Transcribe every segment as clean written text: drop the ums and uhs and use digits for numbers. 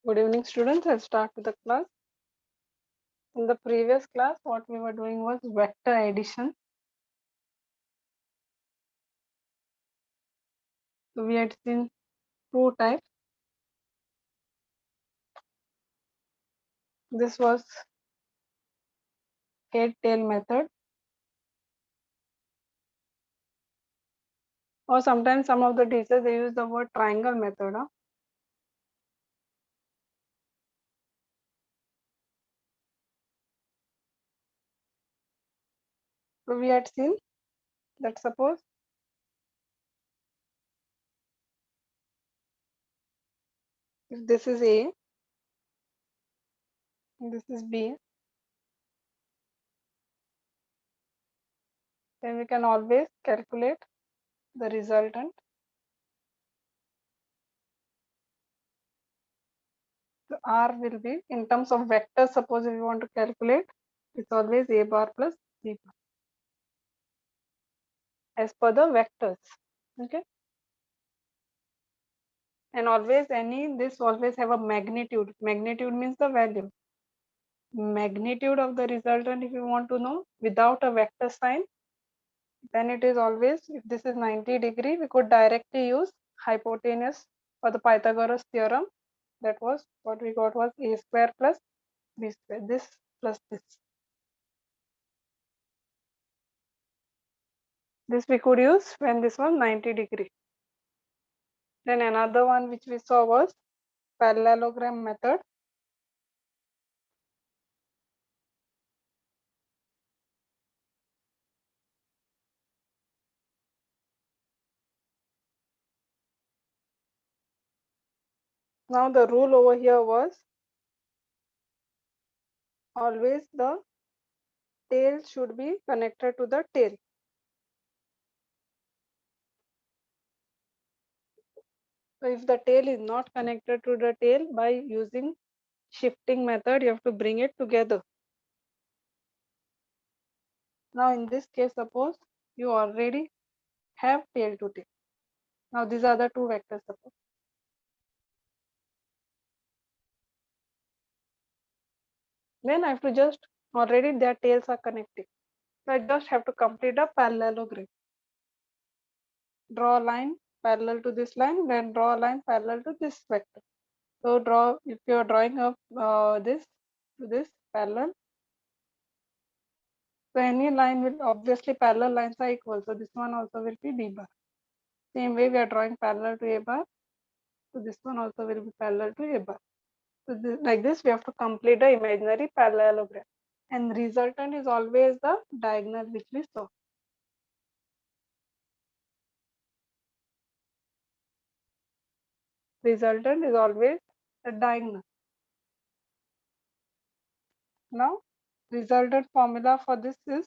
Good evening, students. I'll start with the class. In the previous class, what we were doing was vector addition. So we had seen two types. This was head-tail method, or sometimes some of the teachers they use the word triangle method. So we had seen that suppose if this is A and this is B, then we can always calculate the resultant. So R will be in terms of vectors. Suppose if you want to calculate, it's always A bar plus B bar as per the vectors. Okay. And always this always have a magnitude. Magnitude means the value. Magnitude of the resultant, if you want to know without a vector sign, then it is always, if this is 90°, we could directly use hypotenuse for the Pythagoras theorem. That was what we got was a square plus b square, this plus this. This we could use when this was 90°. Then another one which we saw was parallelogram method. Now the rule over here was always the tail should be connected to the tail. So if the tail is not connected to the tail, by using shifting method, you have to bring it together. Now in this case, suppose you already have tail to tail. Now these are the two vectors, suppose. Then I have to just, already their tails are connected. So I just have to complete a parallelogram. Draw a line parallel to this line, then draw a line parallel to this vector. So if you are drawing up this to this parallel, so any line will obviously parallel lines are equal. So this one also will be B bar. Same way we are drawing parallel to A bar. So this one also will be parallel to A bar. So like this we have to complete the imaginary parallelogram. And resultant is always the diagonal which we saw. Resultant is always the diagonal. Now resultant formula for this is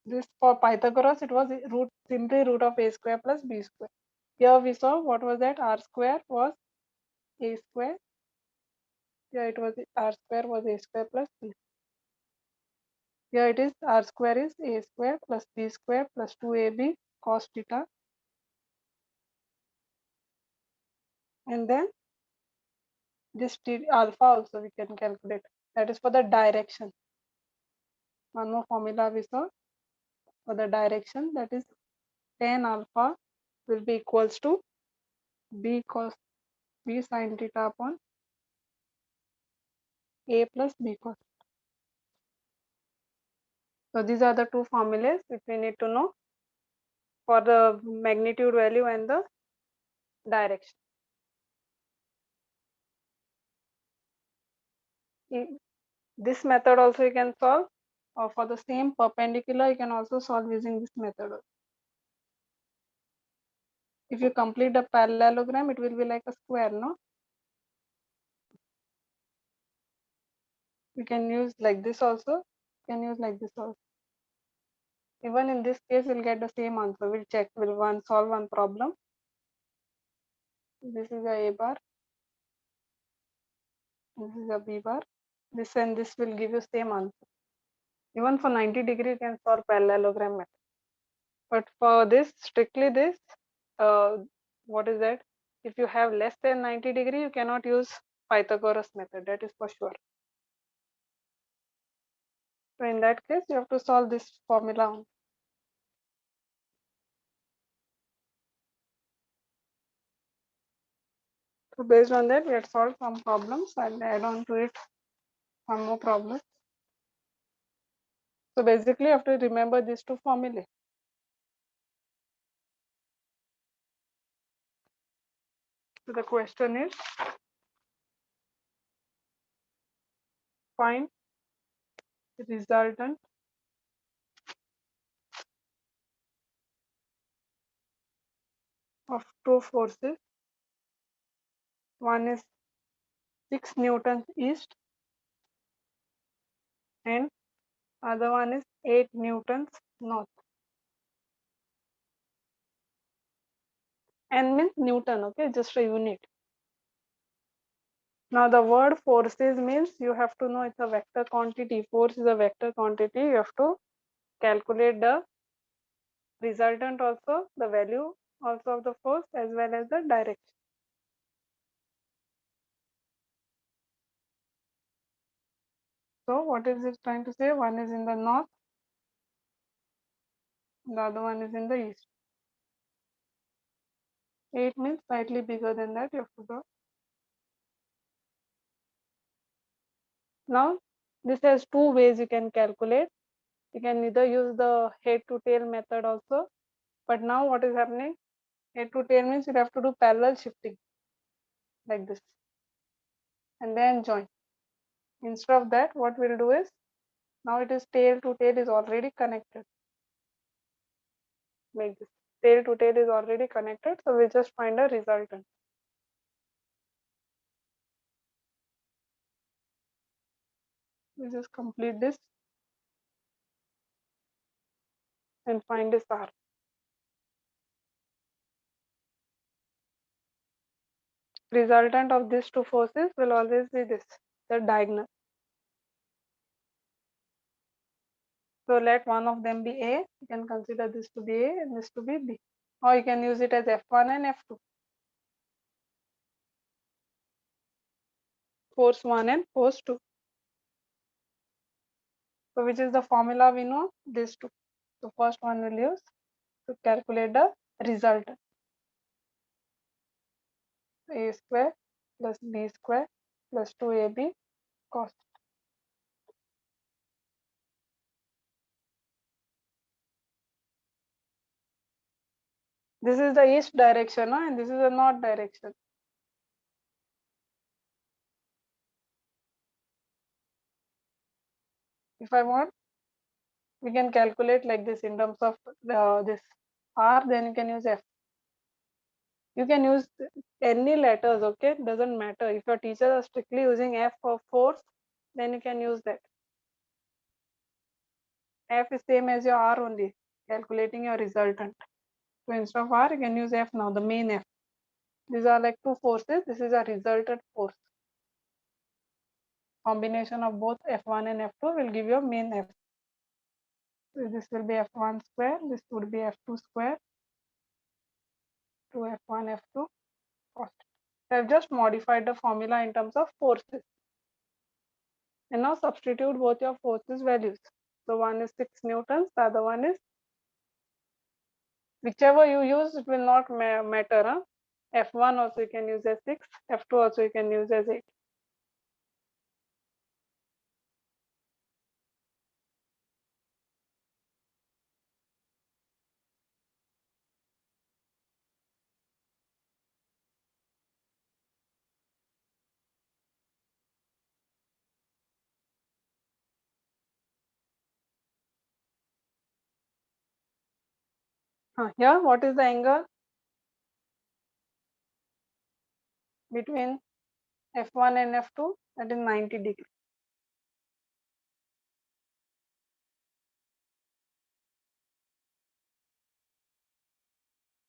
this for Pythagoras, it was simply root of a square plus b square. Here we saw what was that r square was a square. Here it was r square was a square plus b. Here it is r square is a square plus b square plus 2ab cos theta. And then this alpha also we can calculate. That is for the direction. One more formula we saw for the direction, that is tan alpha will be equals to b cos b sin theta upon a plus b cos. So these are the two formulas which we need to know for the magnitude value and the direction. This method also you can solve, or for the same perpendicular you can also solve using this method. If you complete the parallelogram, it will be like a square, no? You can use like this also, you can use like this also. Even in this case, we'll get the same answer. We'll check, we'll solve one problem. This is a bar, this is a B bar. This and this will give you same answer. Even for 90°, you can solve parallelogram method. But for this, strictly this, what is that? If you have less than 90°, you cannot use Pythagoras method, that is for sure. So in that case, you have to solve this formula. So based on that, we had solved some problems and add on to it some more problems. So basically, you have to remember these two formulae. So the question is, find the resultant of two forces. One is 6 newtons east and other one is 8 newtons north. N means Newton, okay, just a unit. Now the word forces means you have to know it's a vector quantity. Force is a vector quantity. You have to calculate the resultant also, the value also of the force as well as the direction. So what is it trying to say? One is in the north, the other one is in the east. 8 means slightly bigger than that, you have to go. Now this has two ways you can calculate. You can either use the head to tail method also, but now what is happening? Head to tail means you have to do parallel shifting like this and then join. Instead of that, what we'll do is, now it is tail to tail is already connected like this. Tail to tail is already connected, so we'll just find a resultant. We just complete this and find this R. Resultant of these two forces will always be this, the diagonal. So let one of them be A. You can consider this to be A and this to be B. Or you can use it as F1 and F2. Force 1 and force 2. So which is the formula we know? These two. So first one we'll use to calculate the resultant. A square plus B square plus 2AB cos. This is the east direction, and this is the north direction. If I want, we can calculate like this in terms of this R, then you can use F. You can use any letters, okay? Doesn't matter. If your teachers are strictly using F for force, then you can use that. F is same as your R only, calculating your resultant. So instead of R, you can use F now, the main F. These are like two forces. This is a resultant force. Combination of both F1 and F2 will give you a main F. So this will be F1 square. This would be F2 square to F1, F2 cos. So I've just modified the formula in terms of forces. And now substitute both your forces values. So one is 6 newtons, the other one is, whichever you use, it will not matter. Huh? F1 also you can use as 6, F2 also you can use as 8. Here, what is the angle between F1 and F2? That is 90 degrees.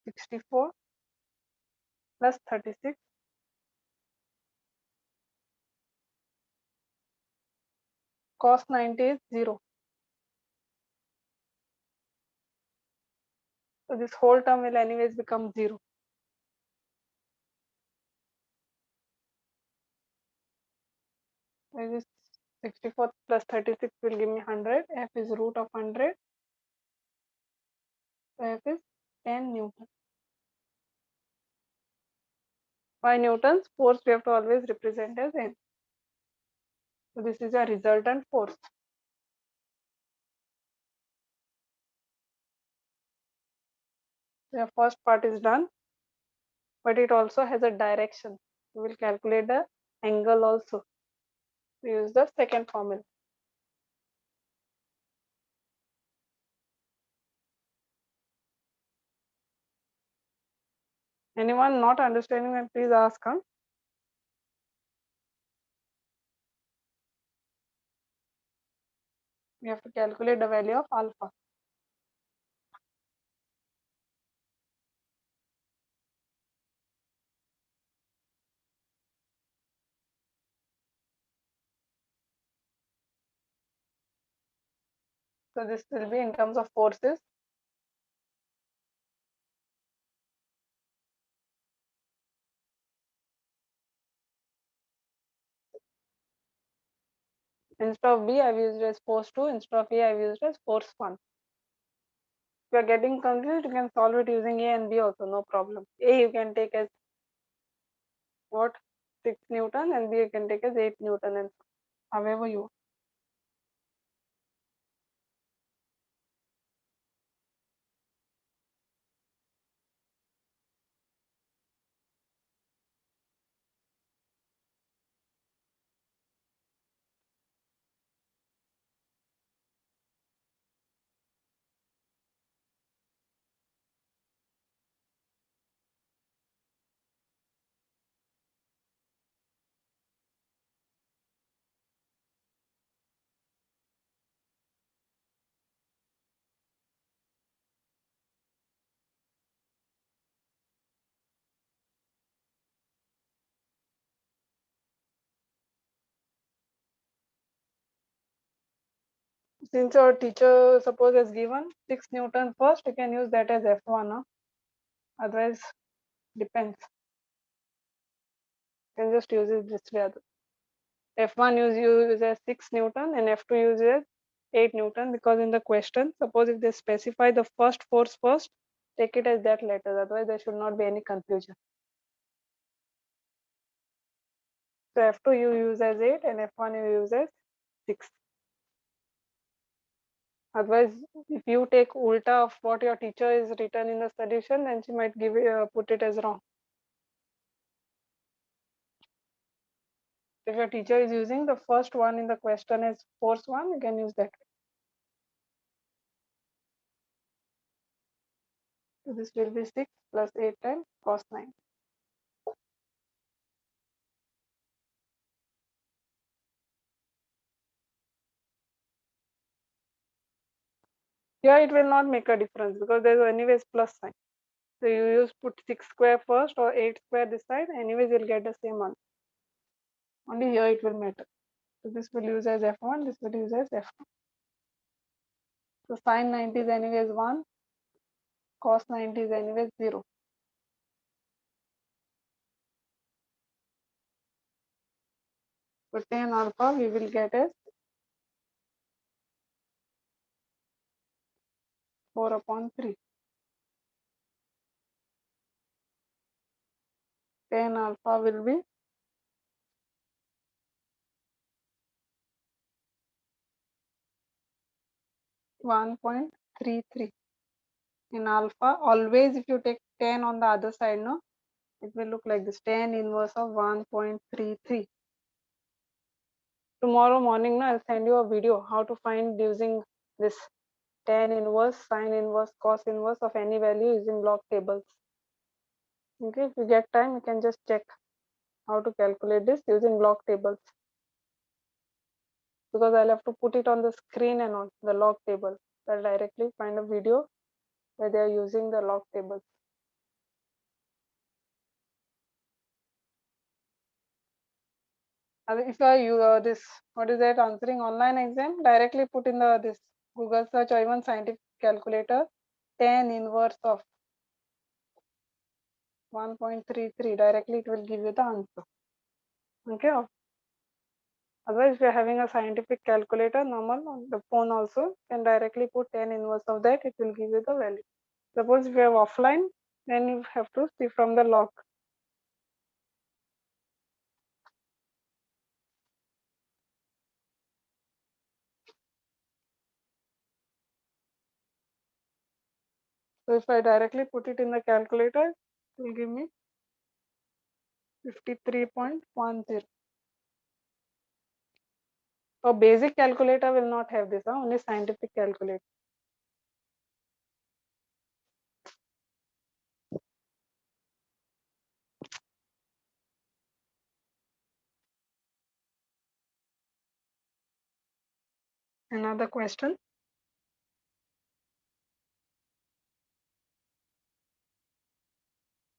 64 plus 36 cos 90 is 0. So this whole term will anyways become 0. 64 plus 36 will give me 100. F is root of 100. So F is 10 Newton. By Newton's force, we have to always represent as N. So this is a resultant force. The first part is done, but it also has a direction. We will calculate the angle also. We use the second formula. Anyone not understanding that, please ask. Huh? We have to calculate the value of alpha. So this will be in terms of forces. Instead of B, I've used as force 2. Instead of A, I've used as force 1. If you are getting confused, you can solve it using A and B also, no problem. A you can take as what? 6 Newton, and B you can take as 8 Newton, and however you. Since your teacher suppose has given 6 Newton first, you can use that as F1. Huh? Otherwise, depends. You can just use it this way. F1 use as 6 Newton and F2 use as 8 Newton, because in the question, suppose if they specify the first force first, take it as that letter. Otherwise, there should not be any confusion. So F2 you use as 8 and F1 you use as 6. Otherwise, if you take ulta of what your teacher is written in the solution, then she might give put it as wrong. If your teacher is using the first one in the question as force 1, you can use that. So this will be 6 plus 8 times cos 9. Here it will not make a difference because there is anyways plus sign. So you use put 6 square first or 8 square this side, anyways you'll get the same answer. Only here it will matter. So this will use as F1, this will use as F2. So sin 90 is anyways 1, cos 90 is anyways 0. So tan alpha we will get as 4 upon 3. Tan alpha will be 1.33. In alpha, always if you take 10 on the other side, no, it will look like this, tan inverse of 1.33. Tomorrow morning, no, I'll send you a video how to find using this tan inverse, sine inverse, cos inverse of any value using log tables. Okay, if you get time, you can just check how to calculate this using log tables. Because I'll have to put it on the screen and on the log table. I'll directly find a video where they are using the log tables. If you this, what is that, answering online exam, directly put in the this Google search or even scientific calculator, tan inverse of 1.33, directly it will give you the answer. Okay. Otherwise, if you are having a scientific calculator, normal on the phone also, you can directly put 10 inverse of that, it will give you the value. Suppose if you have offline, then you have to see from the log. So if I directly put it in the calculator, it will give me 53.10. So basic calculator will not have this, only scientific calculator. Another question.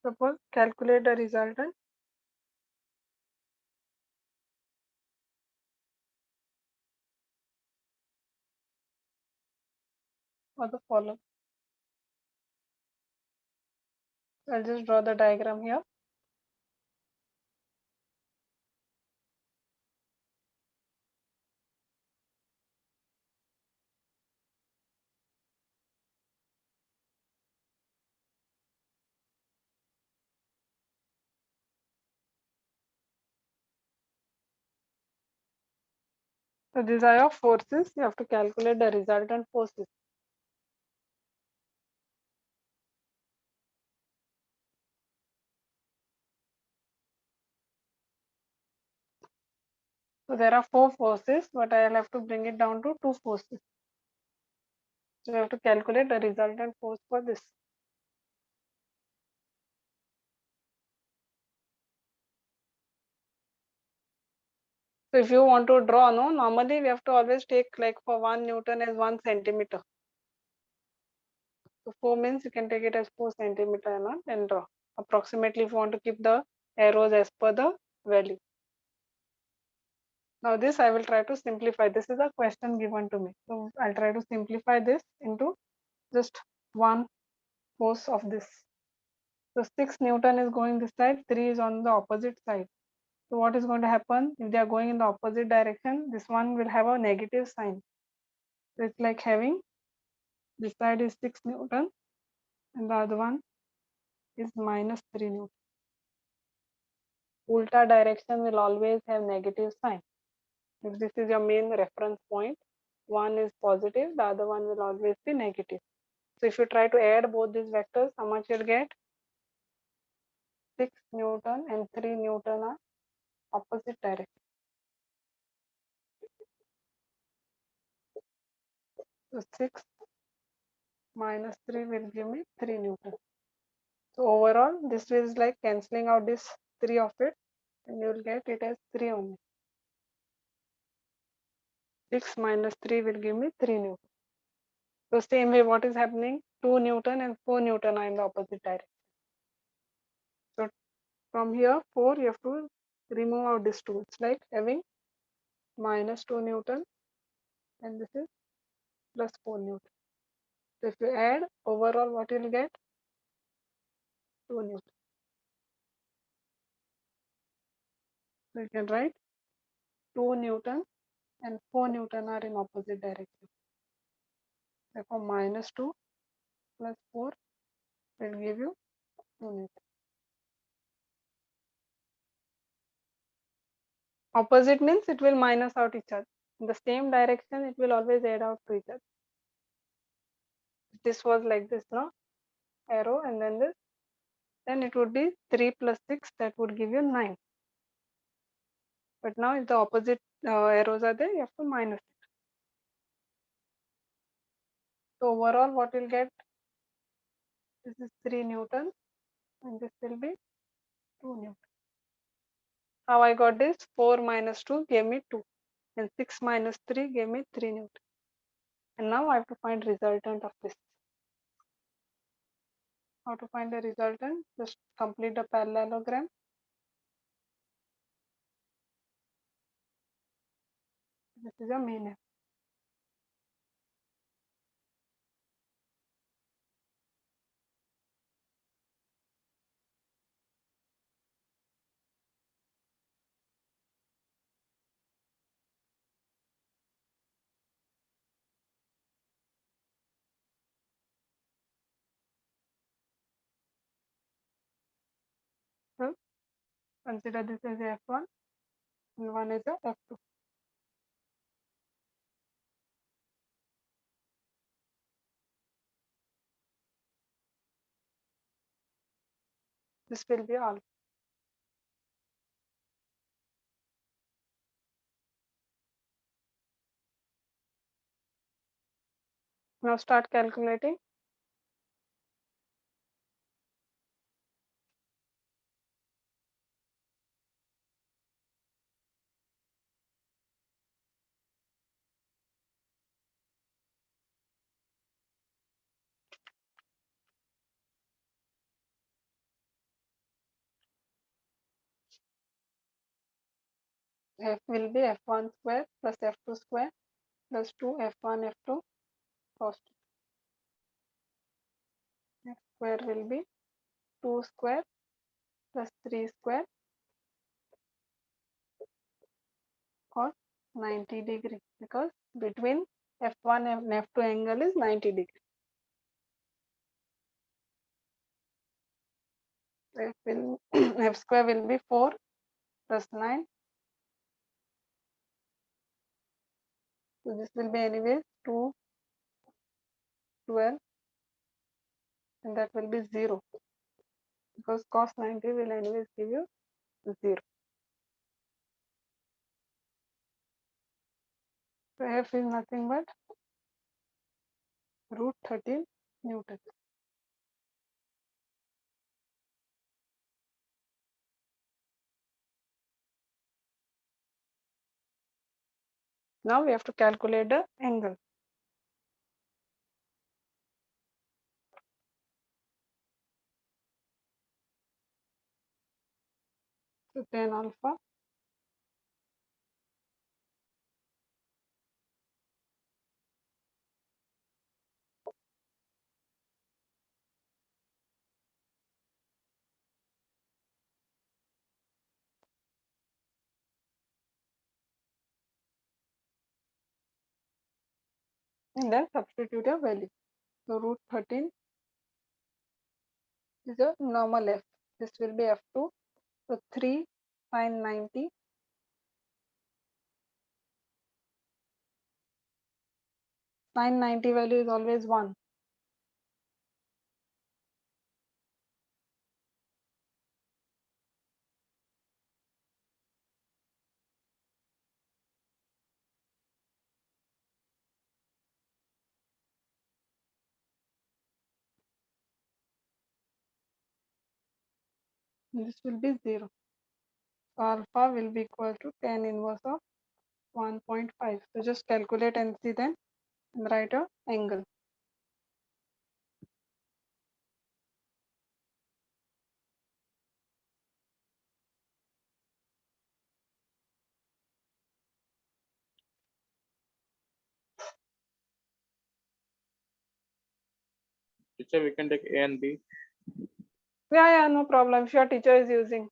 Suppose calculate the resultant for the following. I'll just draw the diagram here. So these are your forces. You have to calculate the resultant forces. So there are 4 forces, but I'll have to bring it down to 2 forces. So you have to calculate the resultant force for this. So if you want to draw, no, normally we have to always take like for 1 Newton as 1 centimeter. So 4 means you can take it as 4 centimeter and draw. Approximately if you want to keep the arrows as per the value. Now this I will try to simplify. This is a question given to me. So I'll try to simplify this into just one force of this. So 6 Newton is going this side, 3 is on the opposite side. So what is going to happen if they are going in the opposite direction? This one will have a negative sign. So it's like having this side is 6 Newton and the other one is minus 3 Newton. Ulta direction will always have negative sign. If this is your main reference point, one is positive, the other one will always be negative. So if you try to add both these vectors, how much you'll get? 6 Newton and 3 Newton are opposite direction. So 6 minus 3 will give me 3 Newton. So overall, this is like cancelling out this 3 of it, and you will get it as 3 only. 6 minus 3 will give me 3 Newton. So same way, what is happening? 2 Newton and 4 Newton are in the opposite direction. So from here, 4, you have to remove out this 2. It's like having minus 2 Newton and this is plus 4 Newton. So if you add, overall what you will get? 2 Newton. So you can write 2 Newton and 4 Newton are in opposite direction. Therefore minus 2 plus 4 will give you 2 Newton. Opposite means it will minus out each other. In the same direction, it will always add out to each other. This was like this, no? Arrow and then this. Then it would be 3 plus 6, that would give you 9. But now if the opposite arrows are there, you have to minus it. So overall what you'll get, this is 3 Newton and this will be 2 Newton. How I got this? 4 minus 2 gave me 2 and 6 minus 3 gave me 3 Newton. And now I have to find resultant of this. How to find the resultant? Just complete the parallelogram. This is a main arrow. Consider this as a F1 and one as a F2. This will be alpha. Now start calculating. F will be F1 square plus F2 square plus 2 F1 F2 cos 2. X square will be 2 square plus 3 square cos 90 degree, because between F1 and F2 angle is 90 degree. F square will be 4 plus 9. So this will be anyways 2, 12, and that will be 0, because cos 90 will anyways give you 0. So F is nothing but root 13 Newton. Now we have to calculate the angle. So tan alpha and then substitute a value. So root 13 is a normal F. This will be F2. So 3 sin 90 sin 90 value is always 1. This will be 0. So alpha will be equal to tan inverse of 1.5. So just calculate and see, then and write a angle. Teacher, we can take A and B. Yeah, no problem. If your teacher is using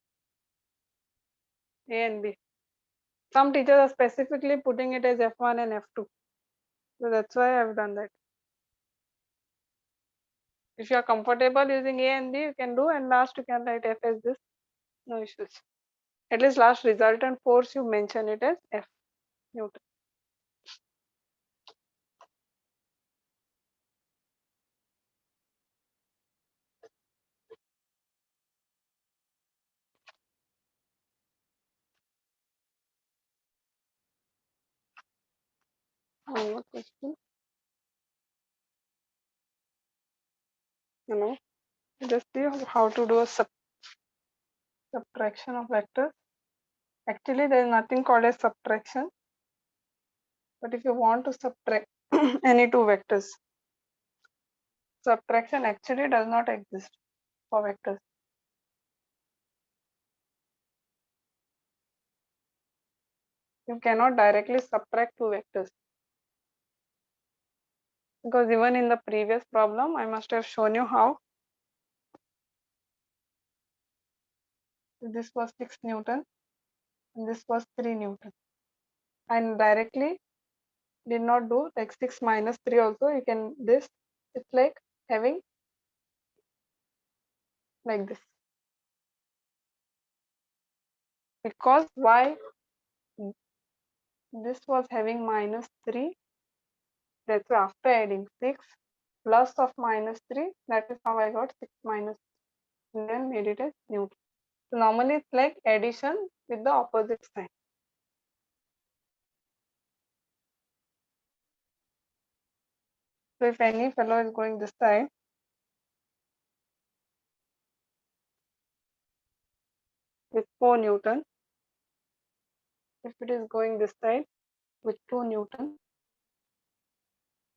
A and B. Some teachers are specifically putting it as F1 and F2. So that's why I've done that. If you are comfortable using A and B, you can do, and last you can write F as this. No issues. At least last resultant force you mention it as F Newton. One more question. Just see how to do a subtraction of vectors. Actually, there is nothing called as subtraction. But if you want to subtract any two vectors, subtraction actually does not exist for vectors. You cannot directly subtract two vectors, because even in the previous problem I must have shown you how this was 6 Newton and this was 3 Newton, and directly did not do like 6 minus 3 also. You can this, it's like having like this. because why this was having minus 3, that's why after adding 6 plus of minus 3, that is how I got 6 minus, and then made it as neutral. So normally it's like addition with the opposite sign. So if any fellow is going this side with 4 Newton, if it is going this side with 2 Newton,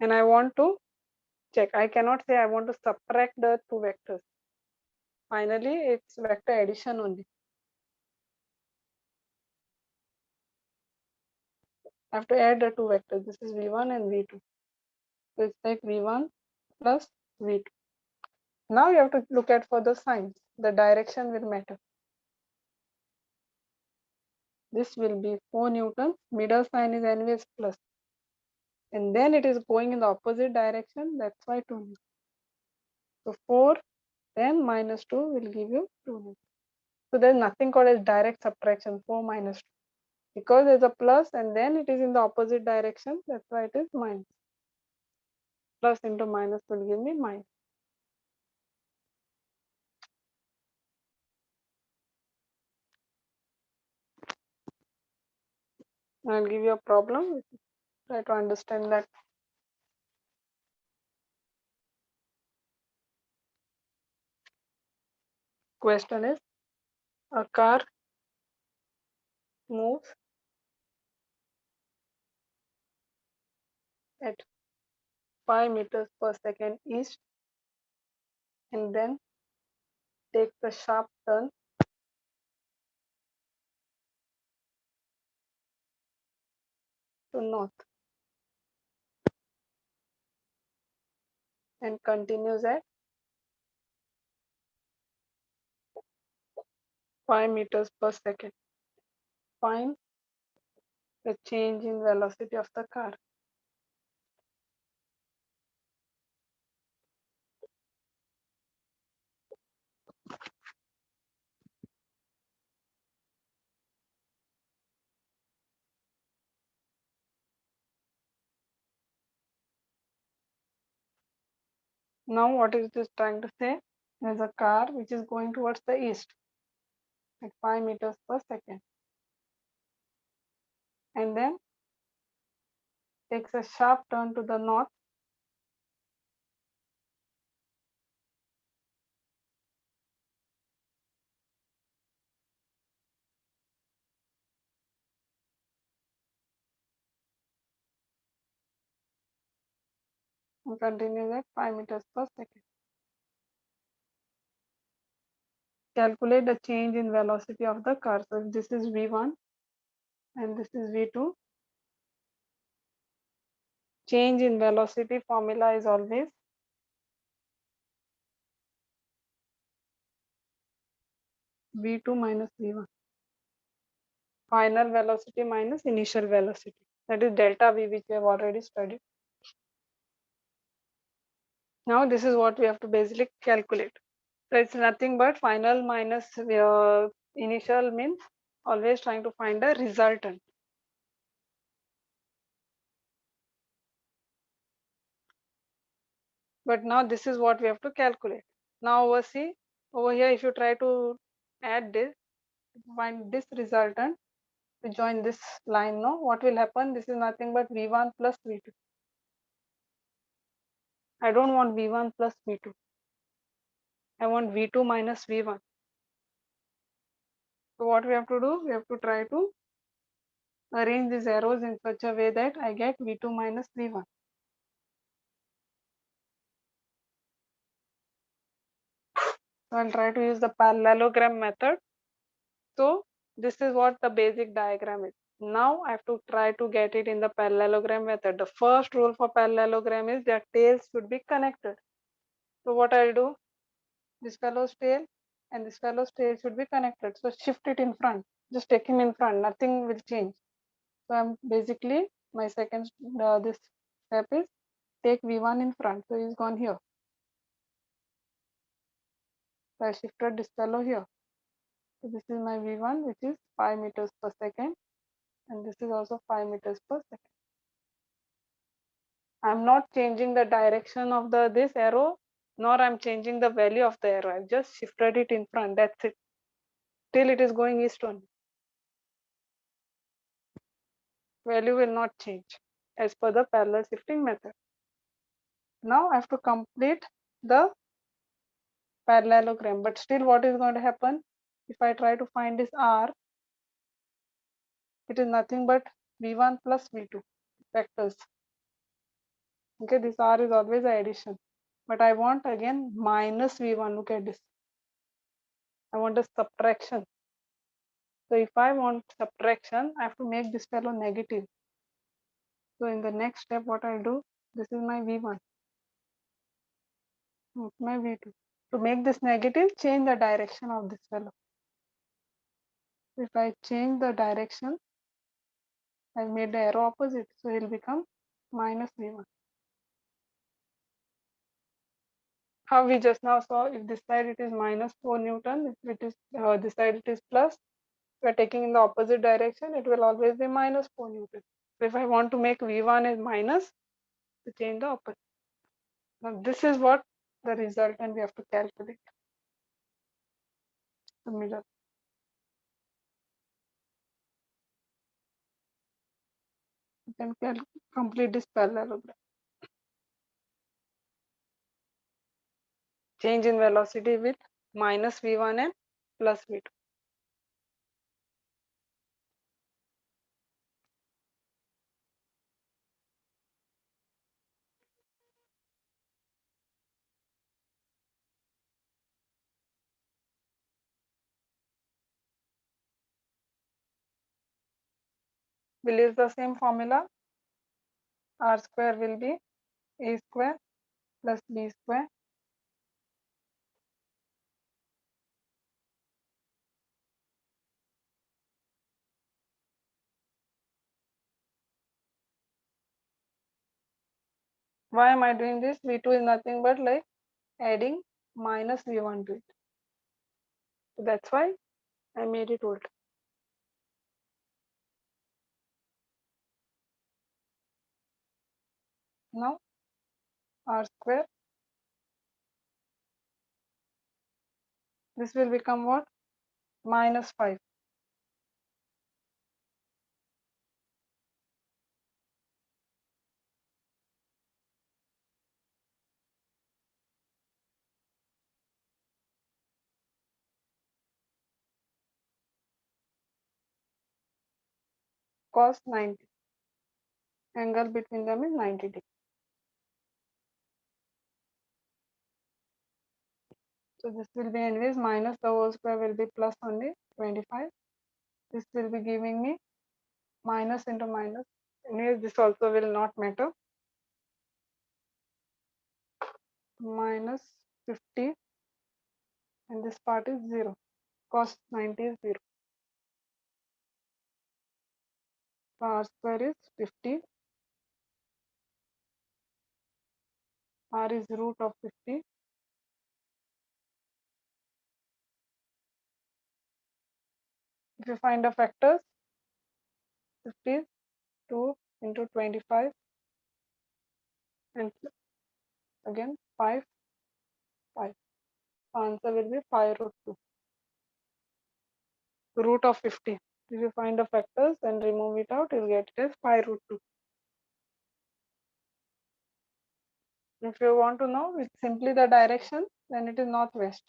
and I want to check, I cannot say I want to subtract the two vectors. Finally, it's vector addition only. I have to add the two vectors. This is V1 and V2. So it's like V1 plus V2. Now you have to look at for the signs. The direction will matter. This will be 4 Newton. Middle sign is anyways plus. And then it is going in the opposite direction. That's why 2 Newton. So 4, then minus 2 will give you 2 Newton. So there's nothing called as direct subtraction, 4 minus 2. Because there's a plus and then it is in the opposite direction. That's why it is minus. Plus into minus will give me minus. I'll give you a problem. Try to understand that. Question is, a car moves at 5 meters per second east and then takes a sharp turn to north and continues at 5 meters per second. Find the change in velocity of the car. Now what is this trying to say? There's a car which is going towards the east at 5 meters per second and then takes a sharp turn to the north and continues at 5 meters per second. Calculate the change in velocity of the car. So if this is V1 and this is V2, change in velocity formula is always V2 minus V1. Final velocity minus initial velocity. That is delta V, which we have already studied. Now this is what we have to basically calculate. So it's nothing but final minus initial means always trying to find a resultant. But now this is what we have to calculate. Now over here, if you try to add this, find this resultant to join this line, no, what will happen? This is nothing but V1 plus V2. I don't want V1 plus V2. I want V2 minus V1. So what we have to do? We have to try to arrange these arrows in such a way that I get V2 minus V1. So I'll try to use the parallelogram method. So this is what the basic diagram is. Now I have to try to get it in the parallelogram method. The first rule for parallelogram is their tails should be connected. So what I'll do, this fellow's tail and this fellow's tail should be connected. So shift it in front. Just take him in front. Nothing will change. So I'm basically my second this step is take V1 in front. So he's gone here. So I shifted this fellow here. So this is my v1, which is 5 meters per second, and this is also 5 meters per second. I'm not changing the direction of this arrow, nor I'm changing the value of the arrow. I've just shifted it in front. That's it. Till it is going east only. Value will not change as per the parallel shifting method. Now I have to complete the parallelogram, but still what is going to happen if I try to find this r? It is nothing but v1 plus v2 vectors. Okay, this r is always an addition, but I want again minus v1. Look at this. I want a subtraction. So if I want subtraction, I have to make this fellow negative. So in the next step, what I'll do, this is my v1, my v2. To make this negative, change the direction of this fellow. If I change the direction, I've made the arrow opposite, so it will become minus v1. How we just now saw, if this side it is minus 4 Newton, if it is this side it is plus, we are taking in the opposite direction, it will always be minus 4 Newton. So if I want to make v1 is minus, to change the opposite. Now this is what the resultant we have to calculate. The middle. You can complete this parallelogram. Change in velocity with minus v1 and plus v2. We'll use the same formula. R square will be a square plus b square Why am I doing this? V2 is nothing but like adding minus v1 to it. So that's why I made it old. Now r square, this will become what? Minus 5 cos 90. Angle between them is 90 degrees. So this will be anyways minus the whole square will be plus only 25. This will be giving me minus into minus. Anyways, this also will not matter. Minus 50 and this part is 0. Cos 90 is 0. So r square is 50. R is root of 50. If you find the factors, 50 is 2 into 25 and again 5, 5. So answer will be 5 root 2. Root of 50. If you find the factors and remove it out, you'll get it as 5 root 2. If you want to know with simply the direction, then it is northwest.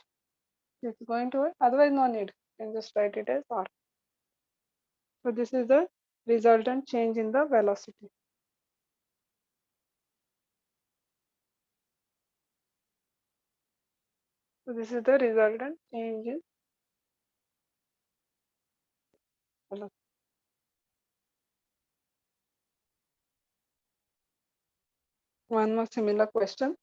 It's going to it, otherwise no need. You can just write it as r. So this is the resultant change in the velocity. So this is the resultant change in velocity. One more similar question.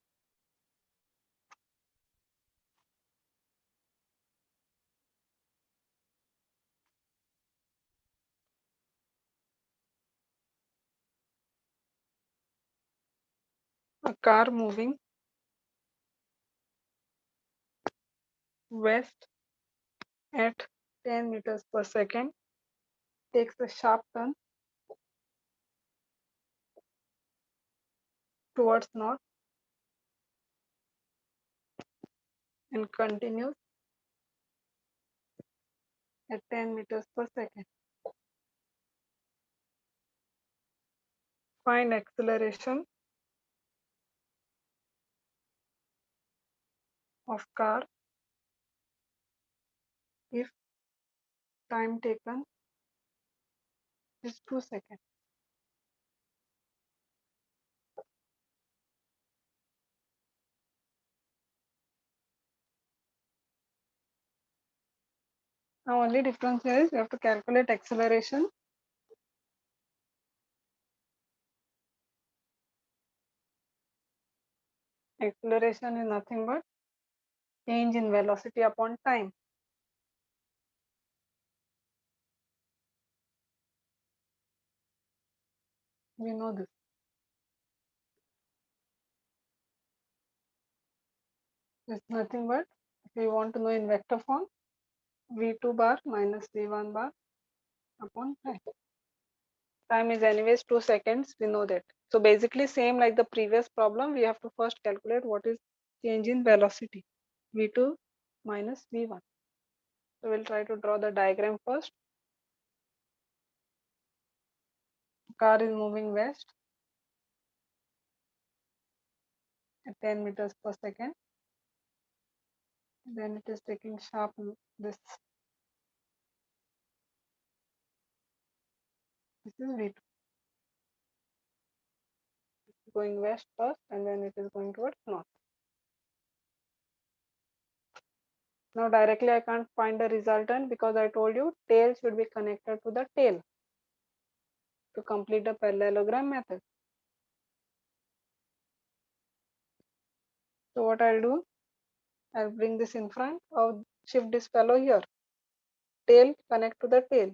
A car moving west at 10 meters per second, takes a sharp turn towards north and continues at 10 meters per second. Find acceleration of car if time taken is 2 seconds. Now only difference here is you have to calculate acceleration. Acceleration is nothing but change in velocity upon time. We know this. It's nothing but, if we want to know in vector form, v2 bar minus v1 bar upon time. Time is anyways 2 seconds, we know that. So basically same like the previous problem, we have to first calculate what is change in velocity, v2 minus v1. So we'll try to draw the diagram first. Car is moving west at 10 meters per second. Then it is taking sharp this. This is v2. It's going west first and then it is going towards north. Now directly I can't find the resultant because I told you tail should be connected to the tail to complete the parallelogram method. So what I'll do, I'll bring this in front or shift this fellow here. Tail connect to the tail.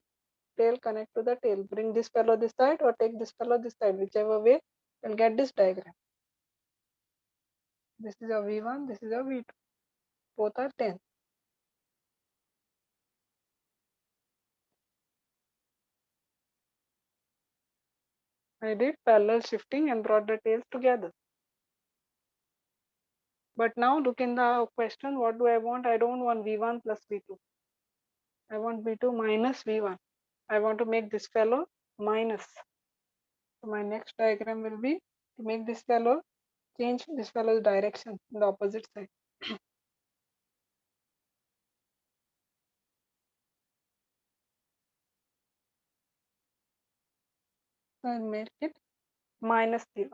Tail connect to the tail. Bring this fellow this side or take this fellow this side. Whichever way, you'll get this diagram. This is your V1, this is your V2. Both are 10. I did parallel shifting and brought the tails together. But now look in the question, what do I want? I don't want V1 plus V2. I want V2 minus V1. I want to make this fellow minus. So my next diagram will be to make this fellow change this fellow's direction in the opposite side. So I'll make it minus V1.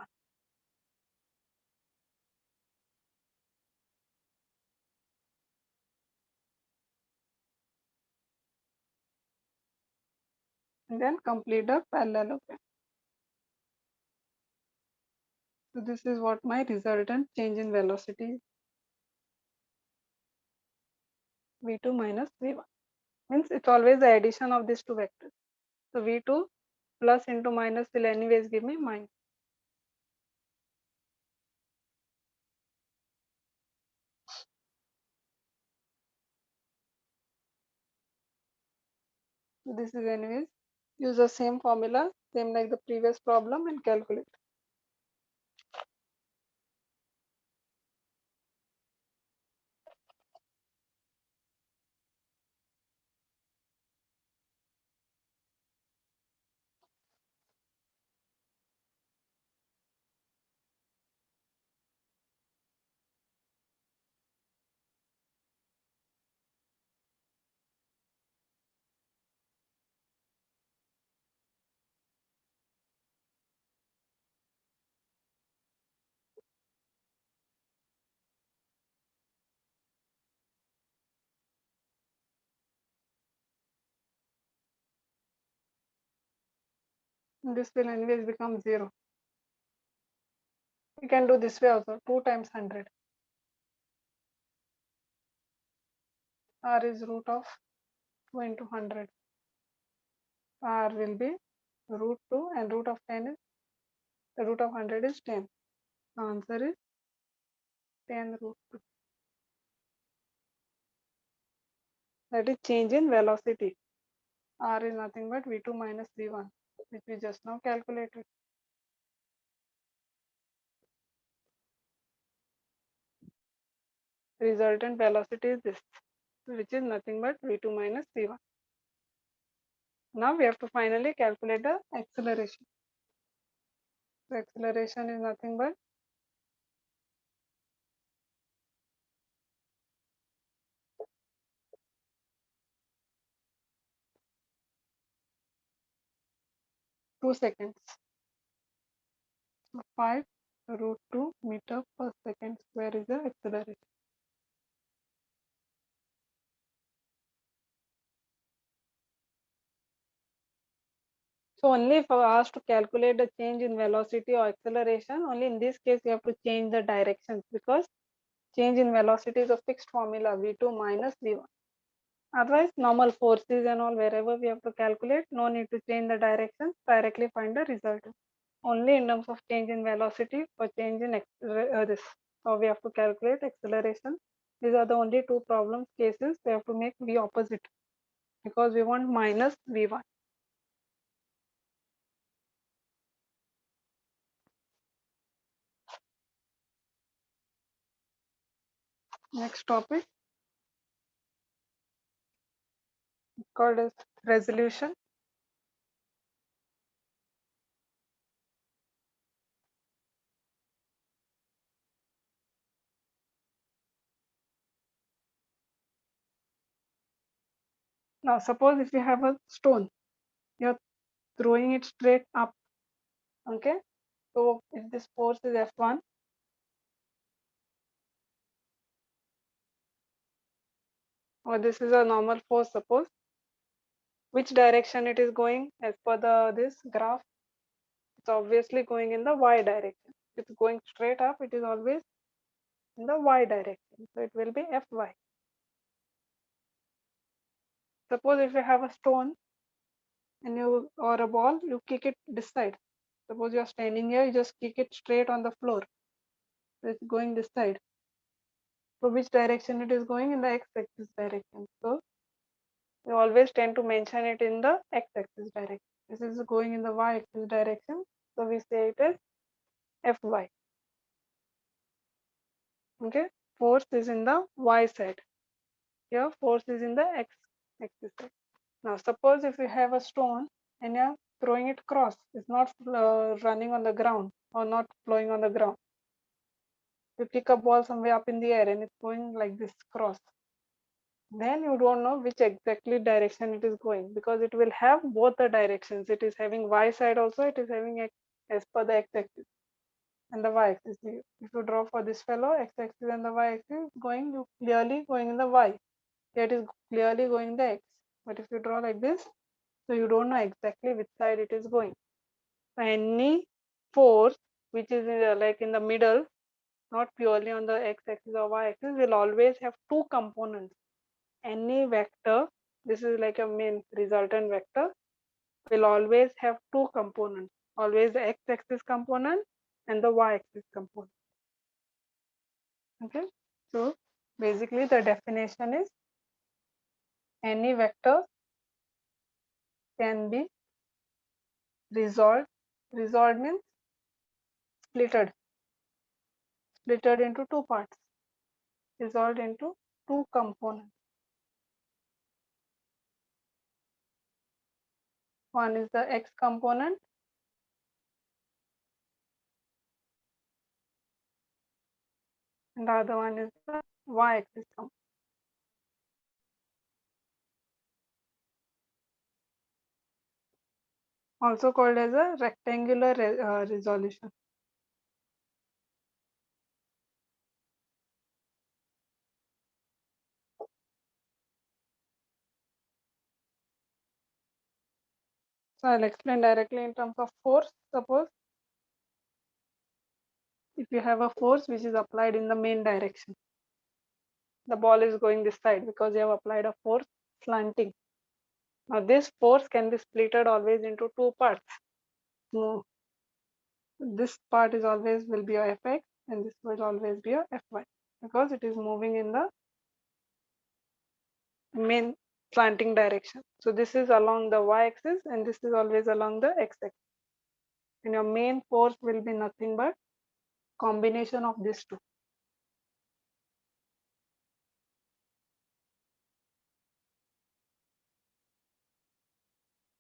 And then complete the parallelogram. So this is what my resultant change in velocity is. V2 minus V1. Means it's always the addition of these two vectors. So V2 plus into minus will anyways give me minus. So this is anyways, use the same formula, same like the previous problem and calculate. And this will anyways become 0. We can do this way also, 2 times 100. R is root of 2 into 100. R will be root 2 and root of 10 is, the root of 100 is 10. Answer is 10 root 2. That is change in velocity. R is nothing but v2 minus v1, which we just now calculated. Resultant velocity is this, which is nothing but v2 minus v1. Now we have to finally calculate the acceleration. The acceleration is nothing but (2 seconds). So 5 root 2 meter per second square is the acceleration. So only for us to calculate the change in velocity or acceleration, only in this case you have to change the directions, because change in velocity is a fixed formula v2 minus v1. Otherwise, normal forces and all, wherever we have to calculate, no need to change the directions, directly find the result. Only in terms of change in velocity or change in this. So we have to calculate acceleration. These are the only two problem cases we have to make v opposite, because we want minus v1. Next topic called as resolution. Now suppose if you have a stone, you're throwing it straight up. Okay, so if this force is F1, or this is a normal force, suppose, which direction it is going as per the this graph? It's obviously going in the y direction. If it's going straight up, it is always in the y direction, so it will be Fy. Suppose if you have a stone and you, or a ball, you kick it this side. Suppose you are standing here, you just kick it straight on the floor, so it's going this side. So which direction it is going? In the x-axis direction. So we always tend to mention it in the x-axis direction. This is going in the y-axis direction, so we say it as Fy. Okay, force is in the y side. Here force is in the x-axis side. Now suppose if you have a stone and you're throwing it cross, it's not running on the ground or not flowing on the ground. You pick a ball somewhere up in the air and it's going like this cross. Then you don't know which exactly direction it is going, because it will have both the directions. It is having y side also, it is having x as per the x-axis and the y-axis. If you draw for this fellow, x-axis and the y-axis going, you clearly going in the y. Here it is clearly going in the x. But if you draw like this, so you don't know exactly which side it is going. So any force which is in the, like in the middle, not purely on the x-axis or y-axis, will always have two components. Any vector, this is like a main resultant vector, will always have two components, always the x-axis component and the y-axis component. Okay, so basically the definition is any vector can be resolved. Resolved means splitted into two parts, resolved into two components. One is the x component and the other one is the y-axis component, also called as a rectangular resolution. So I'll explain directly in terms of force. Suppose if you have a force which is applied in the main direction, the ball is going this side because you have applied a force slanting. Now this force can be splitted always into two parts. No, this part is always will be a Fx and this will always be a Fy, because it is moving in the main slanting direction. So this is along the y-axis and this is always along the x-axis. And your main force will be nothing but combination of these two.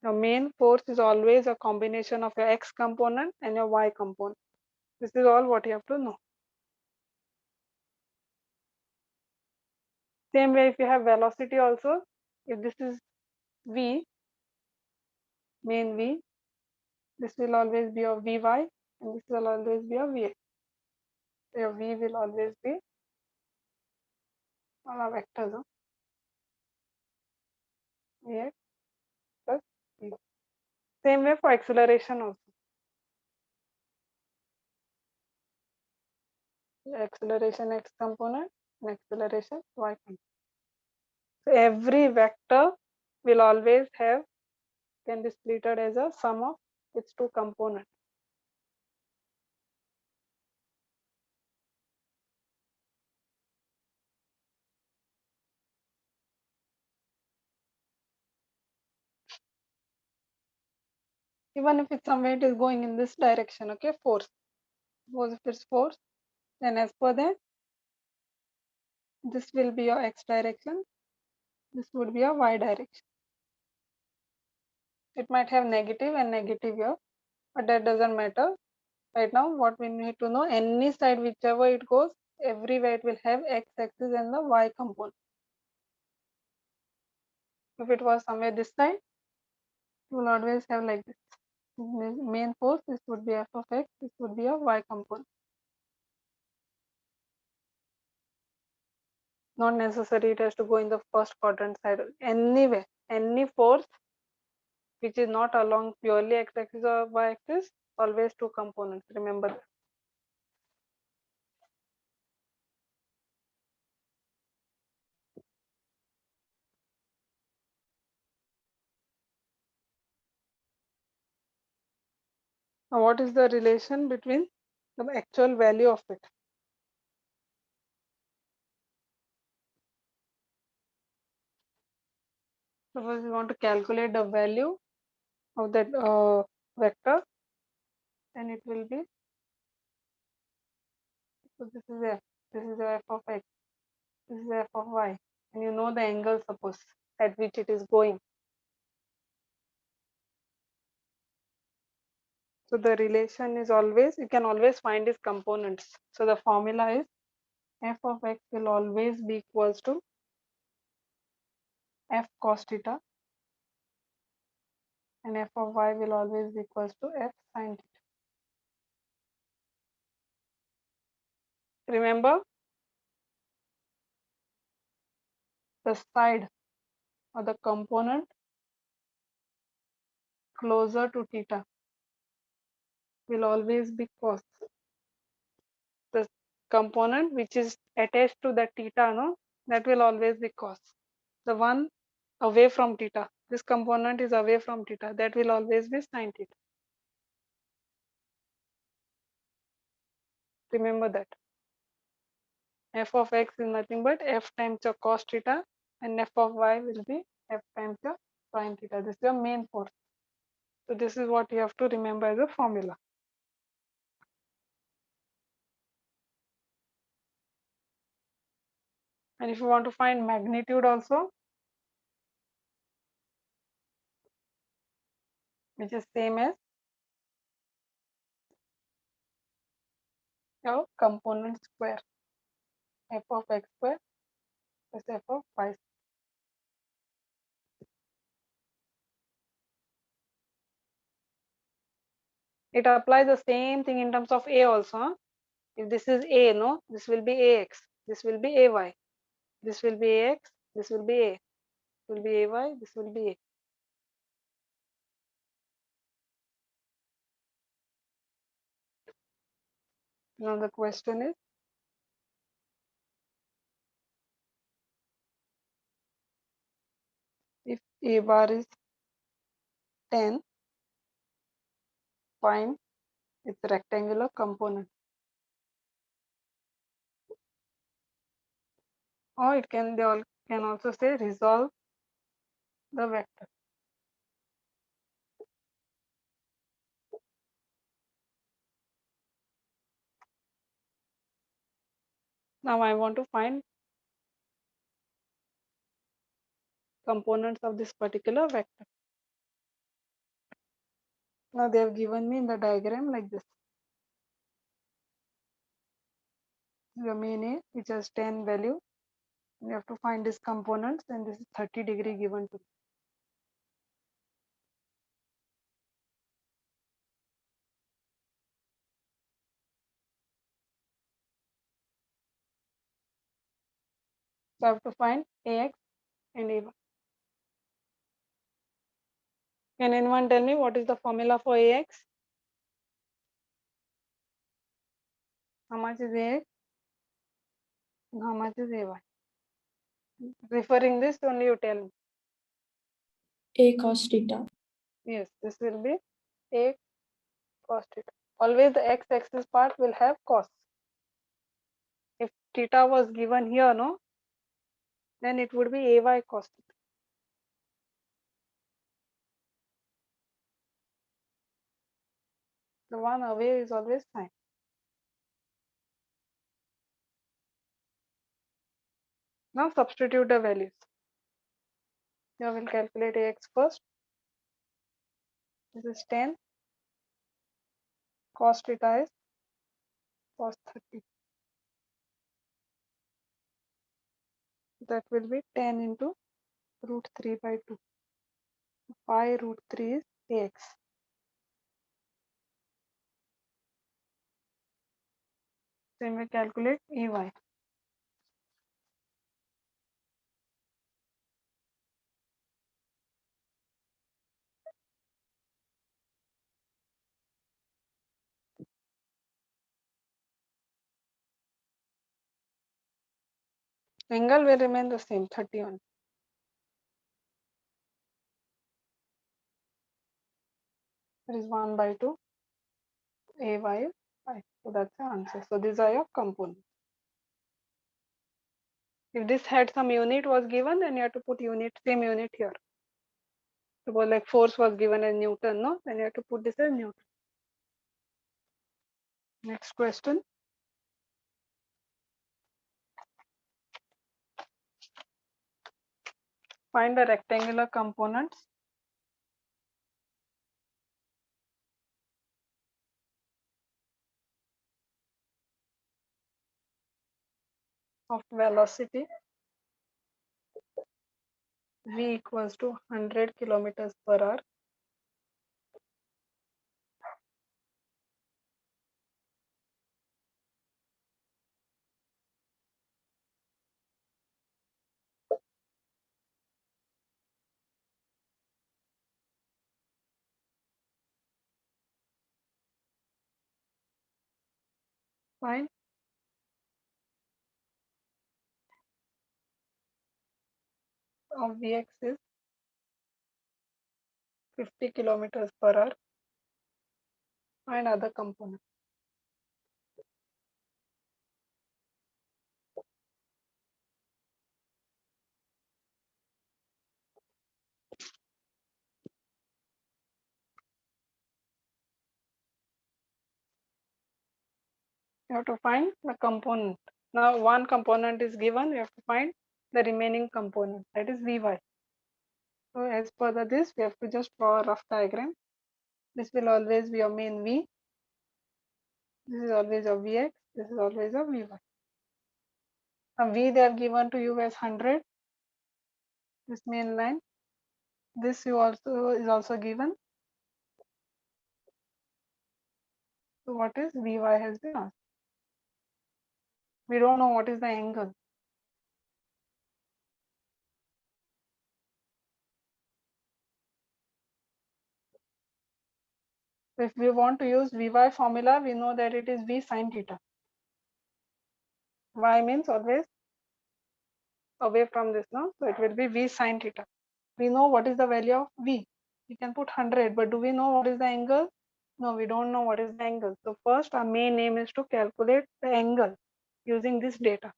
Your main force is always a combination of your x component and your y component. This is all what you have to know. Same way, if you have velocity also, if this is v, main v, this will always be your vy and this will always be your va. So your v will always be all our vectors, vx plus v. Same way for acceleration also. Acceleration x component and acceleration y component. So every vector will always have, can be splitted as a sum of its two components. Even if it's somewhere it is going in this direction, okay, force. Suppose if it's force, then as per that, this will be your x direction, this would be your y direction. It might have negative and negative here, but that doesn't matter. Right now, what we need to know, any side, whichever it goes, everywhere it will have x axis and the y component. If it was somewhere this side, you will always have like this. Main force, this would be f of x, this would be a y component. Not necessary it has to go in the first quadrant side. Anywhere, any force which is not along purely x axis or y axis, always two components. Remember that. Now, what is the relation between the actual value of it? Suppose we want to calculate the value of that vector, then it will be, so this is f, this is f of x, this is f of y, and you know the angle, suppose, at which it is going. So the relation is always, you can always find its components. So the formula is f of x will always be equals to f cos theta and f of y will always be equals to f sin theta. Remember, the side or the component closer to theta will always be cos. The component which is attached to the theta, no, that will always be cos. The one away from theta, this component is away from theta, that will always be sin theta. Remember that. F of x is nothing but f times your cos theta and f of y will be f times your sin theta. This is your main force. So this is what you have to remember as a formula. And if you want to find magnitude also, which is same as your component square, f of x square plus f of y. It applies the same thing in terms of a also. Huh? If this is a, no, this will be ax, this will be ay, this will be ax, this will be a, this will be ay, this will be a. Now the question is, if a bar is 10, find its rectangular component. Or it can, they all can also say resolve the vector. Now I want to find components of this particular vector. Now they have given me in the diagram like this. The main A which has 10 value. You have to find these components, and this is 30° given to me. So I have to find AX and AY. Can anyone tell me what is the formula for AX? How much is AX and how much is AY? Referring this only, you tell me. A cos theta. Yes, this will be A cos theta. Always the x-axis part will have cos. If theta was given here, no, then it would be AY cos theta. The one away is always sine. Now substitute the values. Here we'll calculate AX first. This is 10. Cos theta is cos 30. That will be 10 into root 3 by 2. Pi root 3 is AX. Then we calculate EY. Angle will remain the same, 30 only. That is 1 by 2. AY is 5. So that's the answer. So these are your components. If this had some unit was given, then you have to put unit, same unit here. Suppose like force was given as Newton, no? Then you have to put this as Newton. Next question. Find the rectangular components of velocity v equals to 100 kilometers per hour. Fine. Of Vx is 50 kilometers per hour. Find other component. You have to find the component. Now one component is given, you have to find the remaining component, that is Vy. So as per this, we have to just draw a rough diagram. This will always be your main V. This is always your Vx. This is always your Vy. Now V they have given to you as 100. This main line. This you also is also given. So what is Vy has been asked. We don't know what is the angle. So if we want to use Vy formula, we know that it is V sin theta. Y means always away from this, no? So it will be V sin theta. We know what is the value of V. We can put 100, but do we know what is the angle? No, we don't know what is the angle. So first our main aim is to calculate the angle using this data.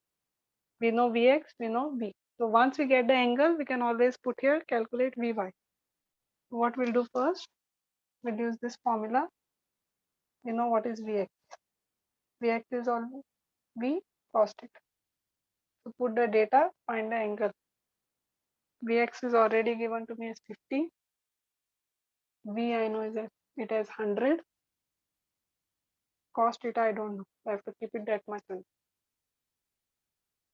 We know Vx, we know V. So once we get the angle, we can always put here, calculate Vy. What we'll do first, we'll use this formula. You know what is Vx. Vx is always V cos theta. So put the data, find the angle. Vx is already given to me as 50. V I know is it as 100. Cos theta I don't know. I have to keep it that much only.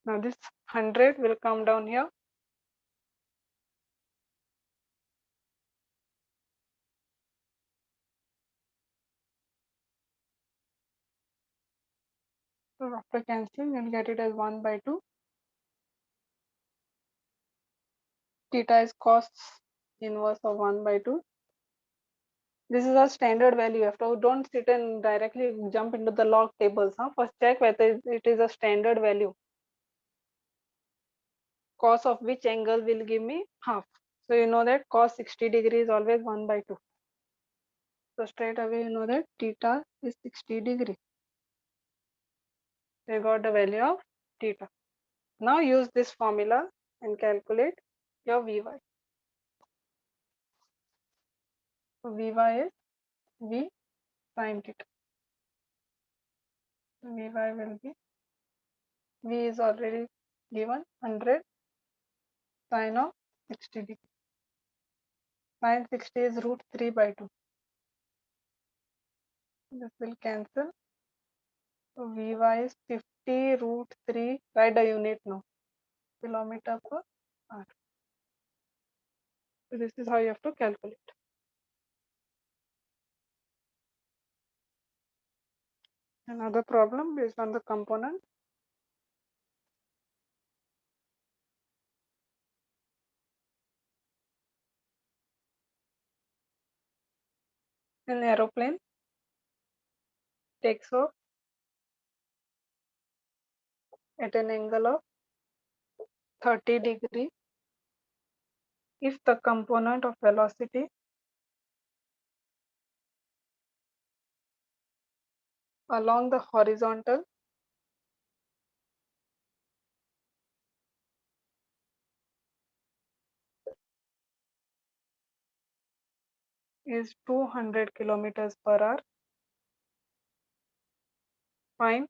Now this 100 will come down here. So after cancelling, you'll get it as 1 by 2. Theta is cos inverse of 1 by 2. This is a standard value. After don't sit and directly jump into the log tables. First check whether it is a standard value. Cos of which angle will give me half. So you know that cos 60 degree is always 1 by 2. So straight away you know that theta is 60 degree. You got the value of theta. Now use this formula and calculate your Vy. So Vy is V sin theta. Vy will be V is already given 100 sin of 60 degree. Sin 60 is root 3 by 2. This will cancel. So Vy is 50 root 3. Write the unit now. Kilometer per hour. So this is how you have to calculate. Another problem based on the component. An aeroplane takes off at an angle of 30 degree if the component of velocity along the horizontal is 200 kilometers per hour. Find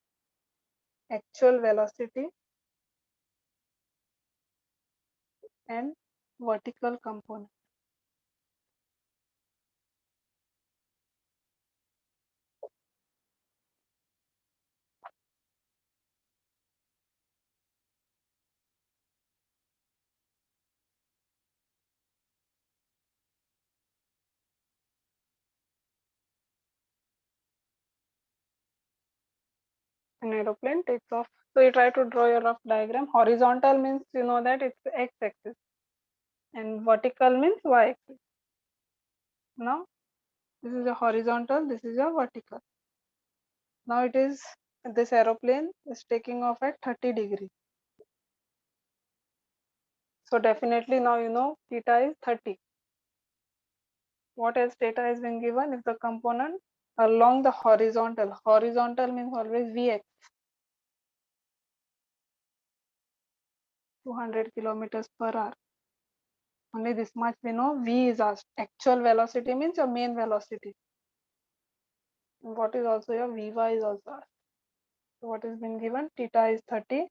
actual velocity and vertical component. An aeroplane takes off. So you try to draw your rough diagram. Horizontal means you know that it's x-axis and vertical means y-axis. Now this is a horizontal, this is a vertical. Now it is this aeroplane is taking off at 30 degree. So definitely now you know theta is 30. What else data has been given is the component along the horizontal. Horizontal means always Vx. 200 kilometers per hour. Only this much we know. V is asked. Actual velocity means your main velocity. And what is also your Vy is also asked. So what has been given? Theta is 30.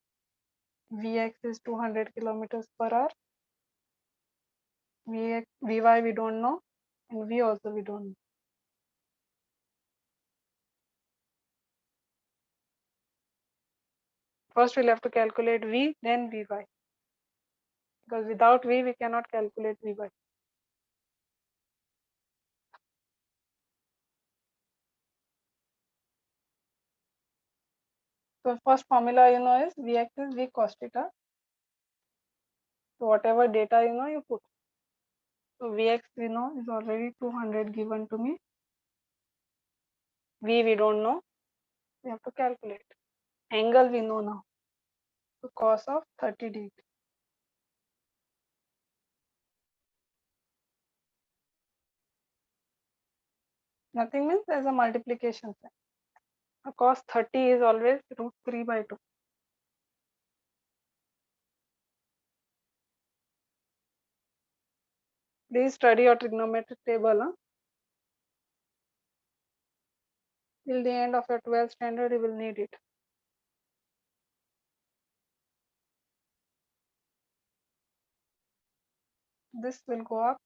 Vx is 200 kilometers per hour. Vy we don't know. And V also we don't know. First we'll have to calculate V, then Vy. Because without V we cannot calculate Vy. So first formula you know is Vx is V cos theta. So whatever data you know you put. So Vx we know is already 200 given to me. V we don't know. We have to calculate. Angle we know now. So cos of 30 degree. Nothing means there's a multiplication sign. So cos 30 is always root 3 by 2. Please study your trigonometric table. Till the end of your 12th standard, you will need it. This will go up.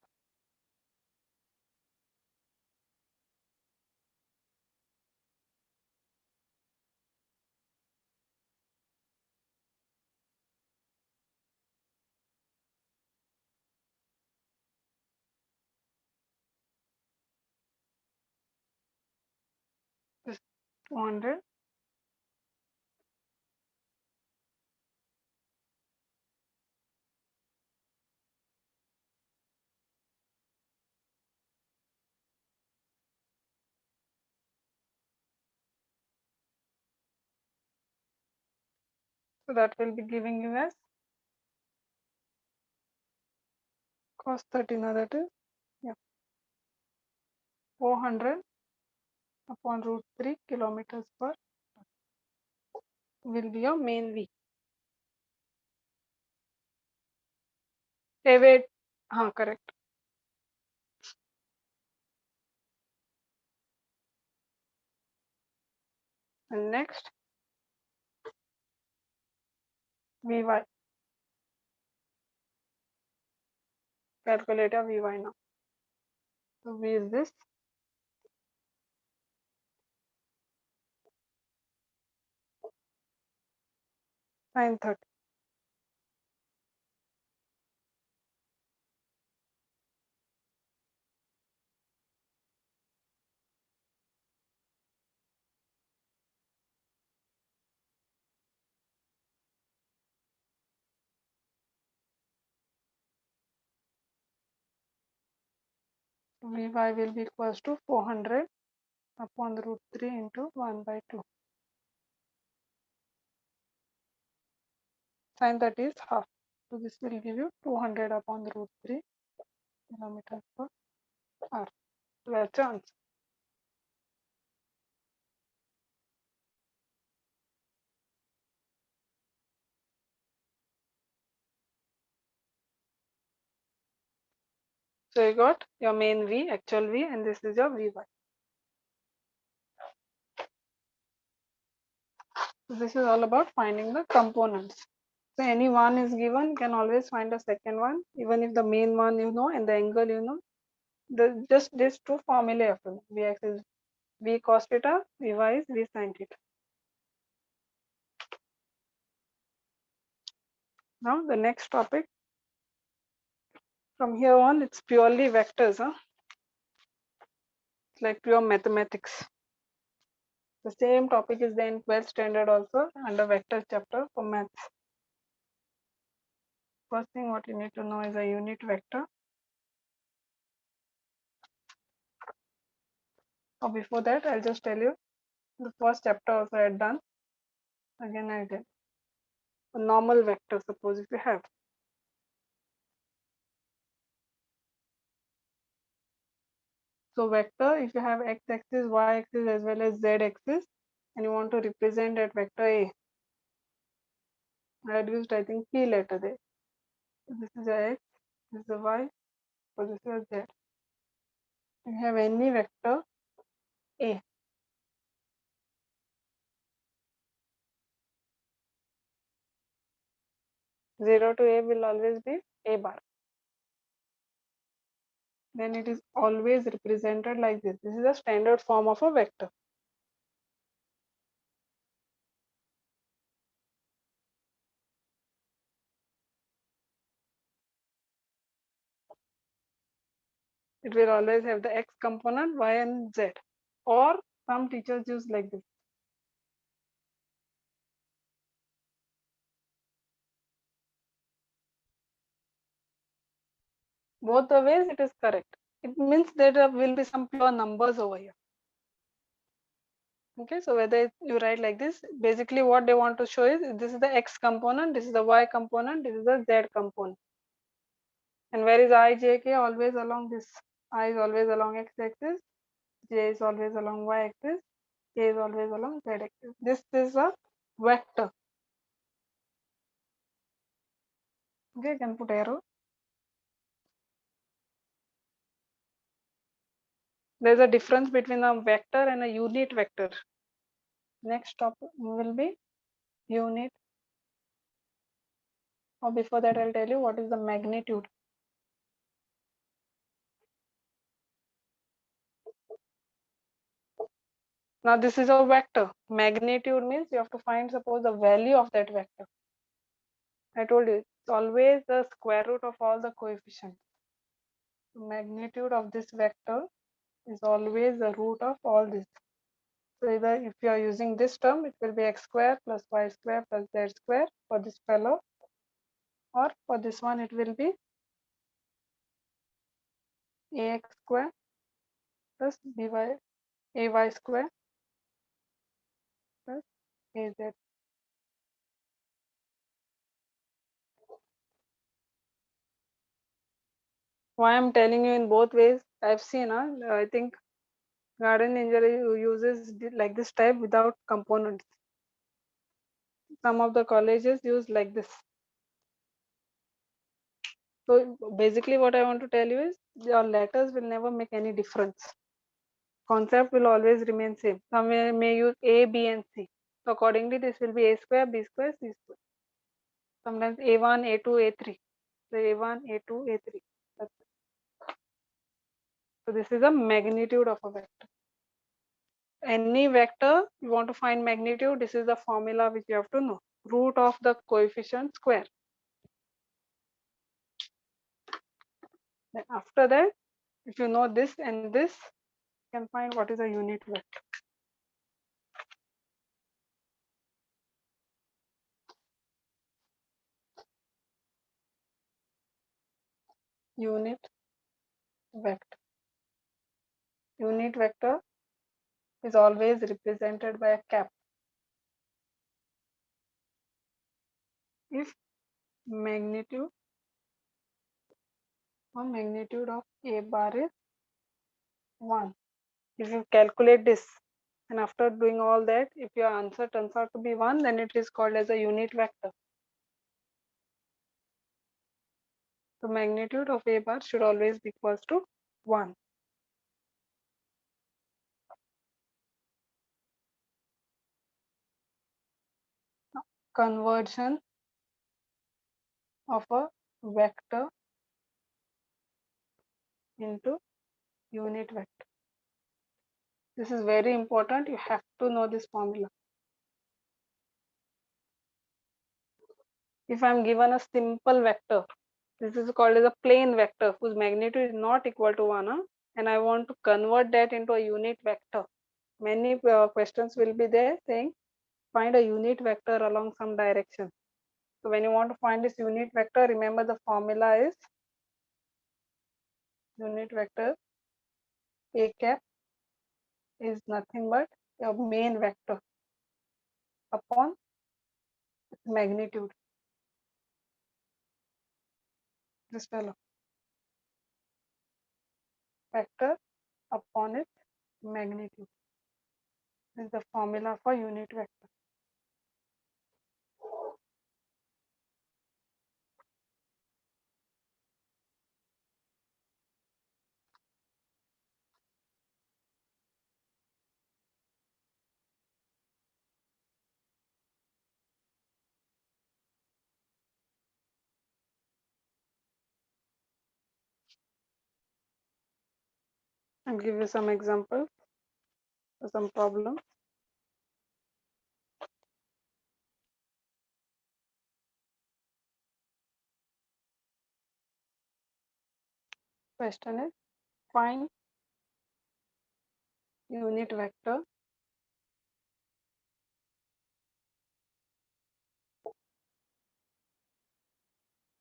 This 200. So that will be giving you as cos 30. Now that is 400 upon root 3 kilometers per will be your main V. Wait. Correct. And next, Vy. Calculate your Vy now. So V is this. Sin 30. Vy will be equals to 400 upon root 3 into 1 by 2. Sin 30 is half. So this will give you 200 upon root 3 kilometers per hour. So that's your answer. So you got your main V, actual V, and this is your Vy. So this is all about finding the components. So any one is given, you can always find a second one, even if the main one you know and the angle you know. Just these two formulae you have to know. Vx is V cos theta, Vy is V sin theta. Now the next topic. From here on, it's purely vectors. It's like pure mathematics. The same topic is there in 12th standard also under vector chapter for maths. First thing what you need to know is a unit vector. Or before that, I'll just tell you the first chapter also I had done. Again I did. A normal vector, suppose if you have. So vector, if you have x-axis, y-axis as well as z-axis, and you want to represent that vector A, I had used I think P letter there. So this is a x, this is a y, so this is a z. If you have any vector A, 0 to A will always be A bar. Then it is always represented like this. This is a standard form of a vector. It will always have the x component, y and z. Or some teachers use like this. Both the ways it is correct. It means that there will be some pure numbers over here. Okay, so whether you write like this, basically what they want to show is this is the x component, this is the y component, this is the z component. And where is I, j, k? Always along this. I is always along x axis, j is always along y axis, k is always along z axis. This is a vector. Okay, you can put arrow. There's a difference between a vector and a unit vector. Next topic will be unit. Or before that, I'll tell you what is the magnitude. Now this is a vector. Magnitude means you have to find, suppose, the value of that vector. I told you it's always the square root of all the coefficients. Magnitude of this vector is always the root of all this. So either if you are using this term, it will be x square plus y square plus z square for this fellow, or for this one it will be ax square plus ay square plus az. Why I'm telling you in both ways, I've seen, I think garden injury uses like this type without components. Some of the colleges use like this. So basically what I want to tell you is your letters will never make any difference. Concept will always remain same. Some may use A, B and C. So accordingly this will be A square, B square, C square. Sometimes A1, A2, A3. So A1, A2, A3. That's it. So this is a magnitude of a vector. Any vector you want to find magnitude, this is the formula which you have to know. Root of the coefficient square. Then after that, if you know this and this, you can find what is a unit vector. Unit vector. Unit vector is always represented by a cap. If magnitude of A bar is 1. If you calculate this and after doing all that, if your answer turns out to be 1, then it is called as a unit vector. The magnitude of A bar should always be equals to 1. Conversion of a vector into unit vector. This is very important. You have to know this formula. If I am given a simple vector, this is called as a plane vector whose magnitude is not equal to 1, and I want to convert that into a unit vector. Many questions will be there saying find a unit vector along some direction. So when you want to find this unit vector, remember the formula is unit vector A cap is nothing but your main vector upon its magnitude. This fellow, vector upon its magnitude. This is the formula for unit vector. I'll give you some examples for some problems. Question is find unit vector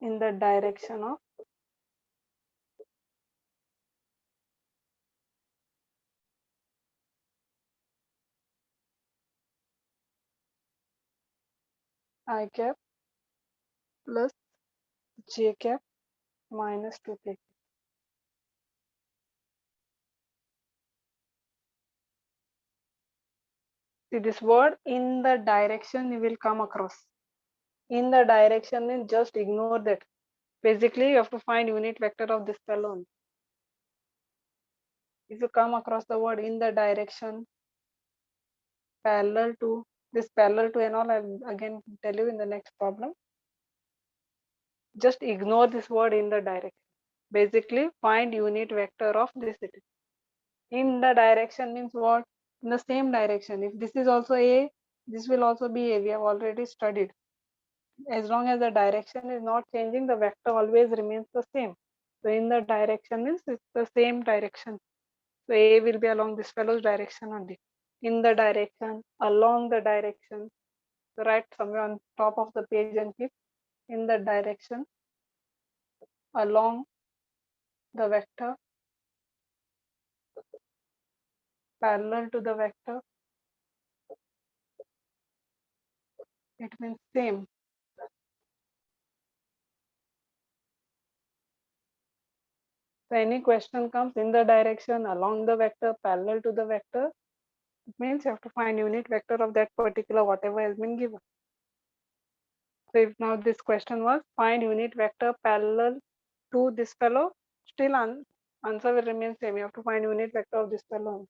in the direction of I cap plus j cap minus 2k. See this word in the direction you will come across. In the direction means just ignore that. Basically you have to find unit vector of this fellow. If you come across the word in the direction, parallel to, this parallel to and all, I'll again tell you in the next problem. Just ignore this word in the direction. Basically, find unit vector of this city. In the direction means what? In the same direction. If this is also A, this will also be A. We have already studied. As long as the direction is not changing, the vector always remains the same. So in the direction means it's the same direction. So A will be along this fellow's direction only. In the direction, along the direction. So write somewhere on top of the page and keep in the direction, along the vector, parallel to the vector. It means same. So any question comes in the direction, along the vector, parallel to the vector, it means you have to find unit vector of that particular whatever has been given. So if now this question was find unit vector parallel to this fellow, still answer will remain same. You have to find unit vector of this fellow.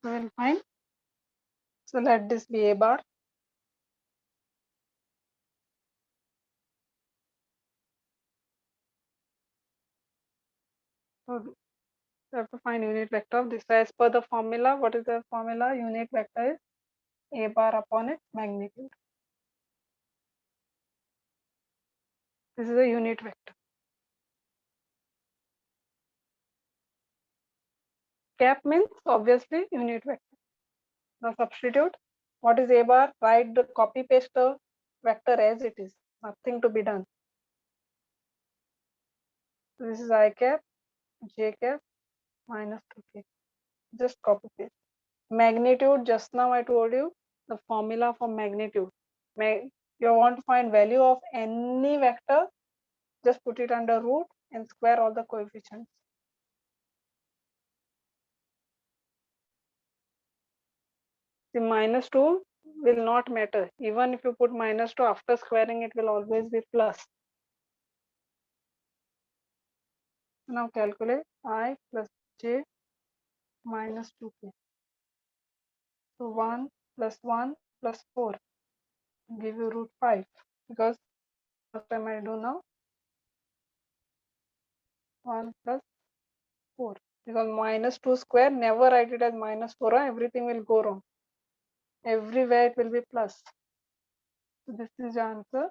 So we'll find. So let this be A bar. So you have to find unit vector of this. So as per the formula, what is the formula? Unit vector is A bar upon its magnitude. This is a unit vector. Cap means obviously unit vector. Now substitute. What is A bar? Write the copy paste the vector as it is. Nothing to be done. So this is I cap, J cap, minus 2k. Just copy paste. Magnitude, just now I told you the formula for magnitude. You want to find value of any vector, just put it under root and square all the coefficients. The minus 2 will not matter. Even if you put minus 2 after squaring, it will always be plus. Now calculate I plus j minus 2k. So 1 plus 1 plus 4 give you root 5, because first time I do now 1 plus 4, because minus 2 square, never write it as minus 4, everything will go wrong. Everywhere it will be plus. So this is the answer.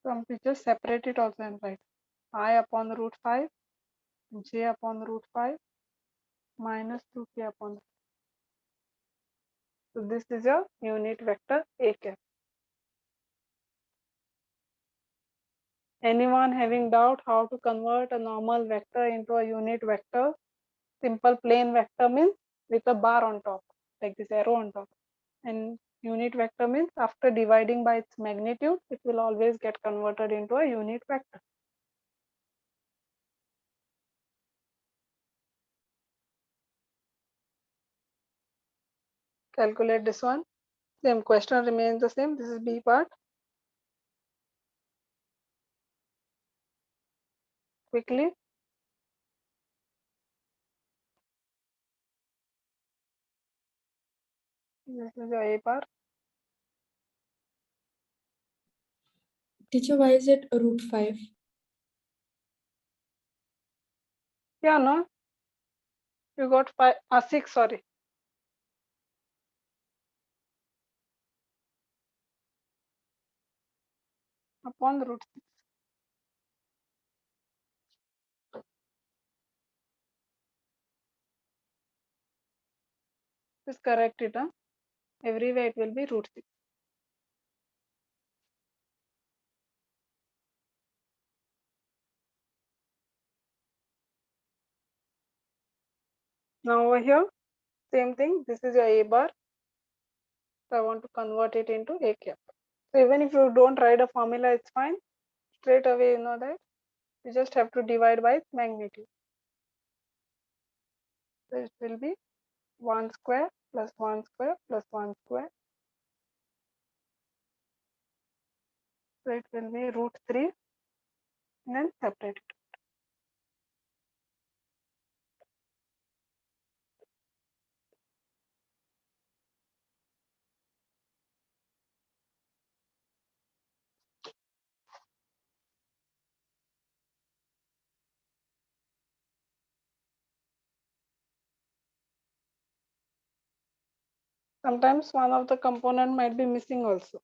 Some teachers separate it also and write I upon root 5, j upon root 5, minus 2k upon. So this is your unit vector A cap. Anyone having doubt how to convert a normal vector into a unit vector? Simple plain vector means with a bar on top, like this arrow on top. And unit vector means after dividing by its magnitude, it will always get converted into a unit vector. Calculate this one. Same question remains the same. This is B part. Quickly. This is your A part. Teacher, why is it root 5? Yeah, no. You got 6, sorry. Upon root 6. Just correct it. Everywhere it will be root 6. Now over here, same thing. This is your A bar. So I want to convert it into A cap. So even if you don't write a formula, it's fine. Straight away, you know that you just have to divide by its magnitude. So it will be 1 square plus 1 square plus 1 square. So it will be root 3 and then separate it. Sometimes one of the component might be missing also.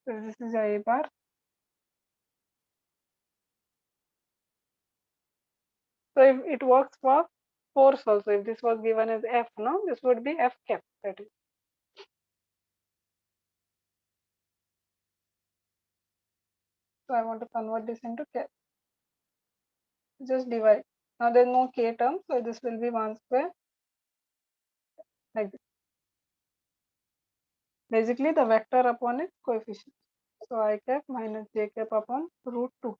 So this is A bar. So if it works for force also, if this was given as F, no, this would be F cap. That is. So I want to convert this into cap. Just divide. Now there is no K term, so this will be 1 square like this. Basically the vector upon its coefficient. So I cap minus j cap upon root 2.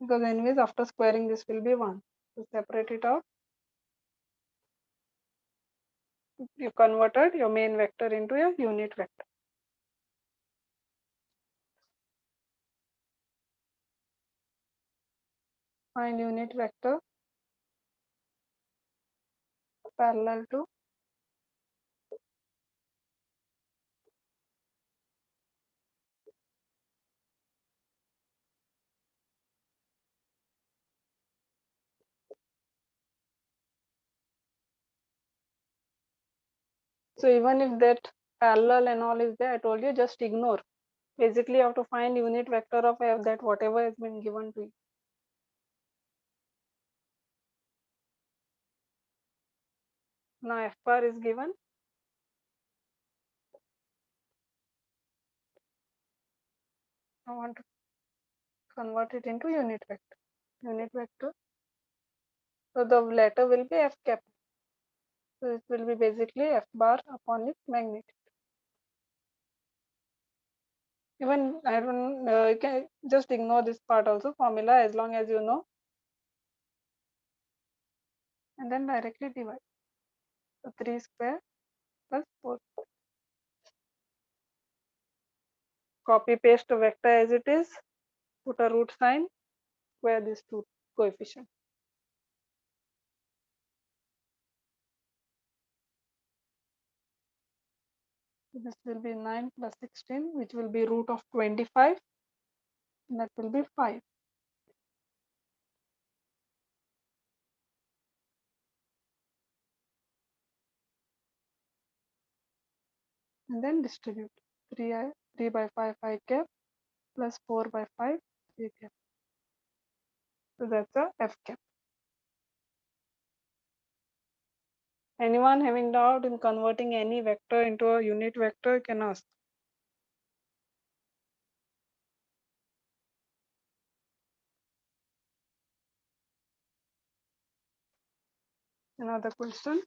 Because anyways after squaring this will be 1. So separate it out. You converted your main vector into a unit vector. Find unit vector parallel to so even if that parallel and all is there, I told you just ignore. Basically you have to find unit vector of F that whatever has been given to you. Now F bar is given. I want to convert it into unit vector. Unit vector. So the letter will be F cap. So it will be basically F bar upon its magnitude. Even I don't you can just ignore this part also, formula as long as you know, and then directly divide. So 3 square plus 4. Copy paste the vector as it is, put a root sign, square these two coefficients. This will be 9 plus 16, which will be root of 25, and that will be 5. And then distribute 3 by 5 I cap plus 4 by 5 j cap. So that's a F cap. Anyone having doubt in converting any vector into a unit vector can ask. Another question.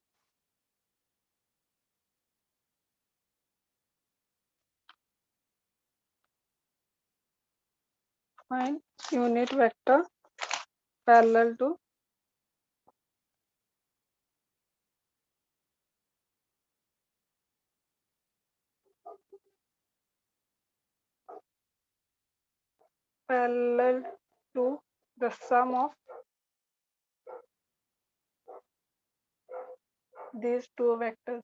Find unit vector parallel to parallel to the sum of these two vectors.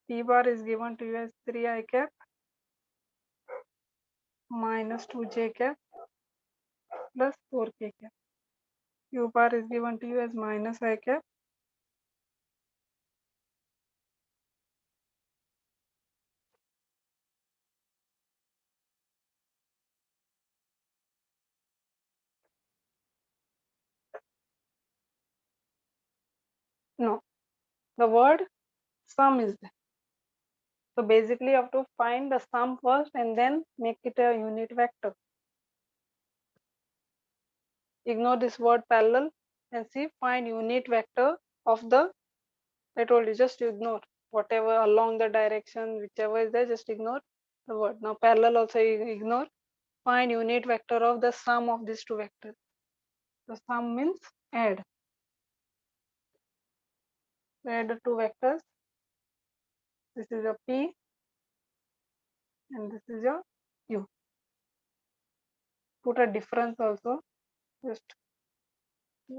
P bar is given to you as 3 I cap minus 2 j cap plus 4 k cap. Q bar is given to you as minus I cap no, the word sum is there. So basically you have to find the sum first and then make it a unit vector. Ignore this word parallel and see, find unit vector of the, I told you just ignore whatever along the direction, whichever is there, just ignore the word. Now parallel also ignore. Find unit vector of the sum of these two vectors. The sum means add. Add the two vectors. This is your P and this is your Q. Put a difference also. Just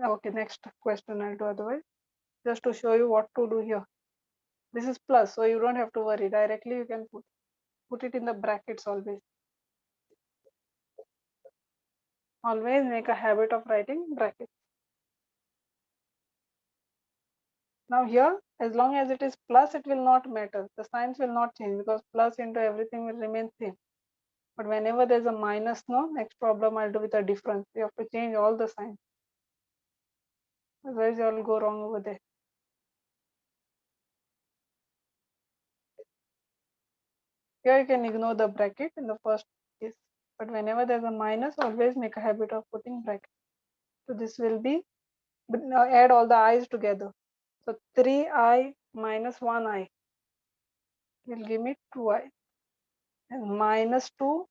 okay, next question I'll do otherwise. Just to show you what to do here. This is plus, so you don't have to worry. Directly you can put it in the brackets always. Always make a habit of writing brackets. Now here, as long as it is plus, it will not matter. The signs will not change because plus into everything will remain same. But whenever there's a minus, no, next problem I'll do with a difference. You have to change all the signs. Otherwise, you will go wrong over there. Here you can ignore the bracket in the first case. But whenever there's a minus, always make a habit of putting bracket. So this will be, now add all the i's together. So 3i minus 1i will give me 2i. And minus 2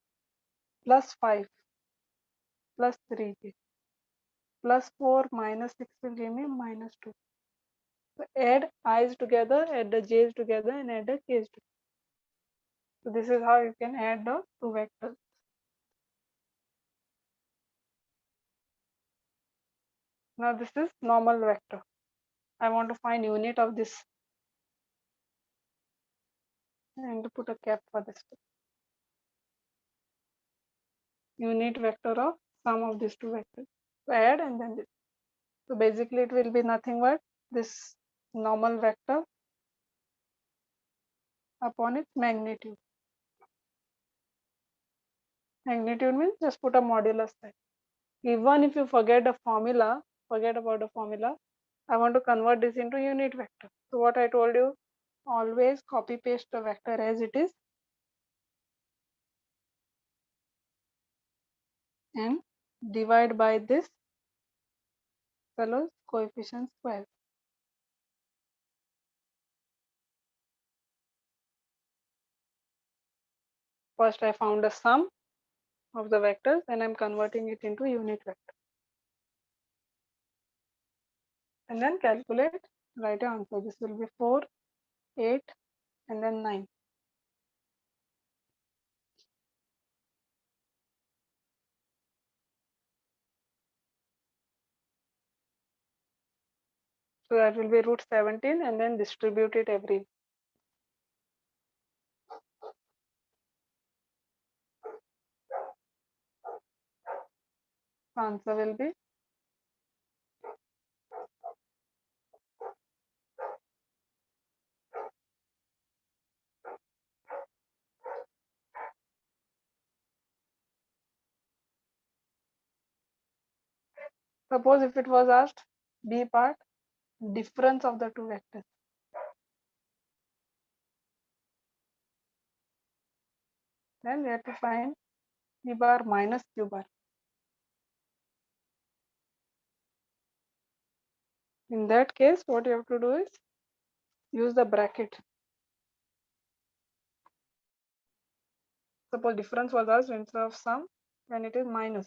plus 5 plus 3 plus 4 minus 6 will give me minus 2. So add i's together, add the j's together, and add the k's together. So this is how you can add the two vectors. Now this is normal vector. I want to find unit of this. And to put a cap for this. Unit vector of sum of these two vectors. So add and then this. So basically it will be nothing but this normal vector upon its magnitude. Magnitude means just put a modulus sign. Even if you forget the formula, forget about the formula, I want to convert this into unit vector. So what I told you, always copy paste the vector as it is and divide by this fellow's coefficient square. First I found the sum of the vectors and I'm converting it into unit vector. And then calculate, write an answer. This will be 4, 8 and then 9. So that will be root 17 and then distribute it every. Answer will be suppose if it was asked B part, difference of the two vectors. Then we have to find P bar minus Q bar. In that case, what you have to do is use the bracket. Suppose difference was asked instead of sum, then it is minus.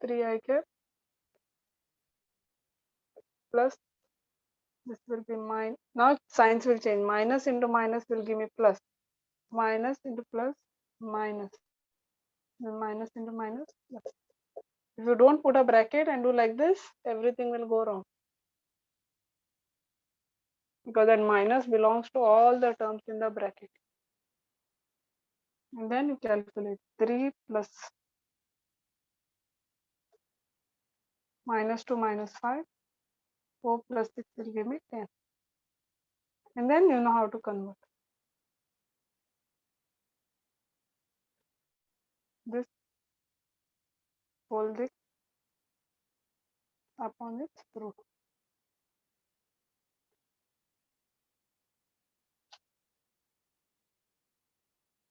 Three I cap plus this will be minus. Now signs will change. Minus into minus will give me plus. Minus into plus, minus. Then minus into minus, plus. If you don't put a bracket and do like this, everything will go wrong. Because that minus belongs to all the terms in the bracket. And then you calculate 3 plus minus 2 minus 5. 4 plus 6 will give me 10. And then you know how to convert. This whole this upon its root.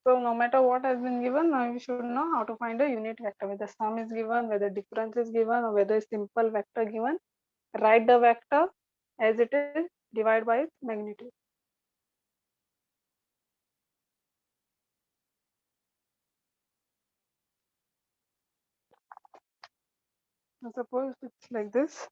So no matter what has been given, now you should know how to find a unit vector. Whether sum is given, whether difference is given, or whether simple vector given. Write the vector as it is divided by its magnitude. Now suppose it's like this.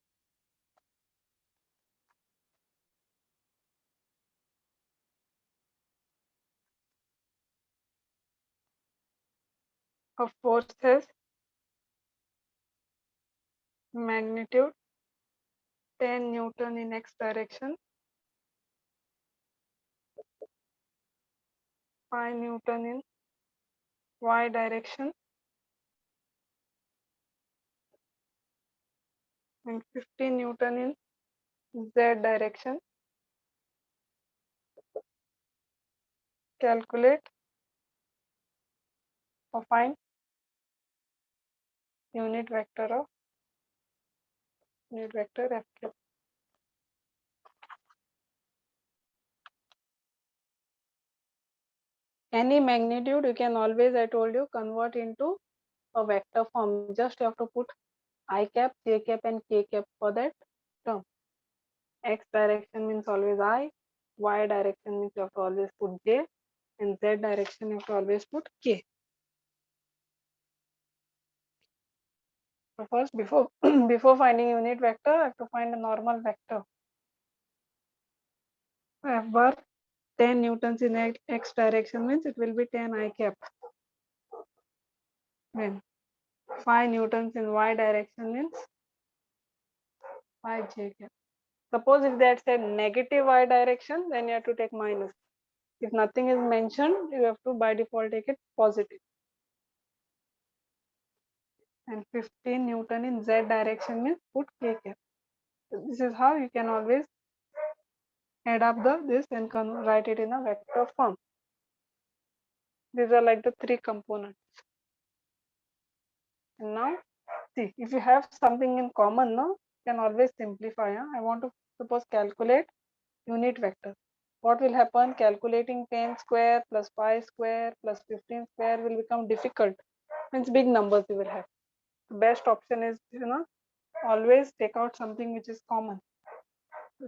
A force has magnitude 10 Newton in x direction, 5 Newton in y direction, and 15 Newton in z direction. Calculate or find unit vector F. Any magnitude you can always, I told you, convert into a vector form. Just you have to put I cap, j cap and k cap for that term. X direction means always I, y direction means you have to always put j, and z direction you have to always put k. So first, before before finding unit vector, I have to find a normal vector. F bar 10 newtons in x direction means it will be 10 I cap. Then 5 newtons in y direction means 5 j cap. Suppose if they had said negative y direction, then you have to take minus. If nothing is mentioned, you have to by default take it positive. And 15 Newton in z direction means put k cap. So this is how you can always add up this and write it in a vector form. These are like the three components. And now see, if you have something in common, no, you can always simplify. I want to suppose calculate unit vector. What will happen? Calculating 10 square plus 5 square plus 15 square will become difficult. Means big numbers you will have. The best option is, always take out something which is common.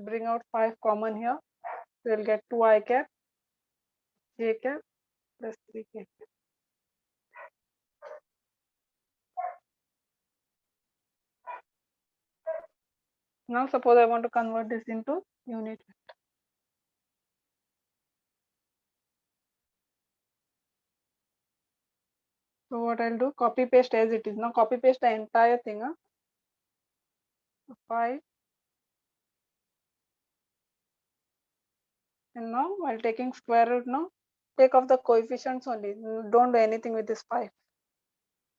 Bring out 5 common here. So you'll get 2 I cap, j cap plus 3 k. Now suppose I want to convert this into unit vector. So what I'll do, copy paste as it is. Now copy paste the entire thing. 5, and now while taking square root, now take off the coefficients only. Don't do anything with this 5.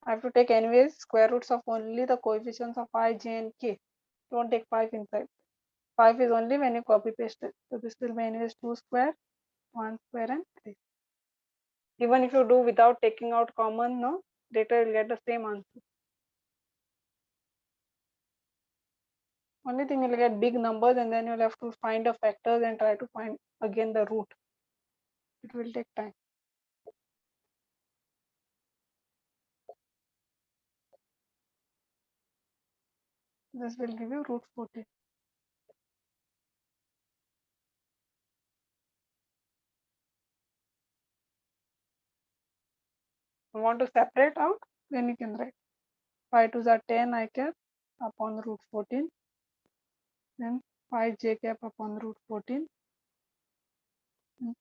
I have to take anyways square roots of only the coefficients of I, j and k. Don't take 5 inside. 5 is only when you copy paste it. So this will be anyways 2 square, 1 square and 3. Even if you do without taking out common, no, later you'll get the same answer. Only thing you'll get big numbers and then you'll have to find the factors and try to find again the root. It will take time. This will give you root 14. You want to separate out, then you can write 5 2s are 10 I cap upon root 14, then 5 j cap upon root 14, and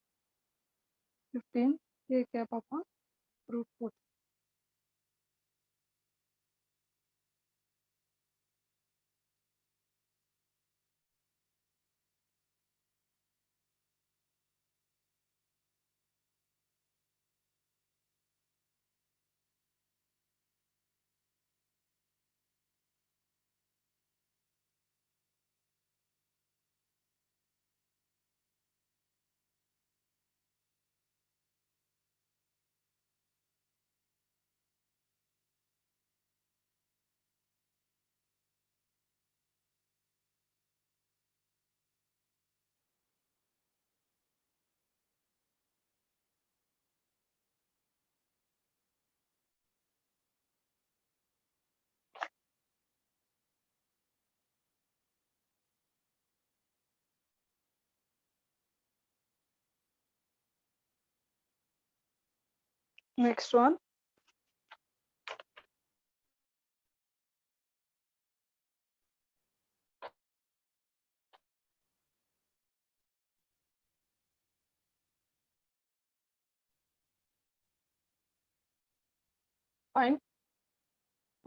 15 k cap upon root 14. Next one. Find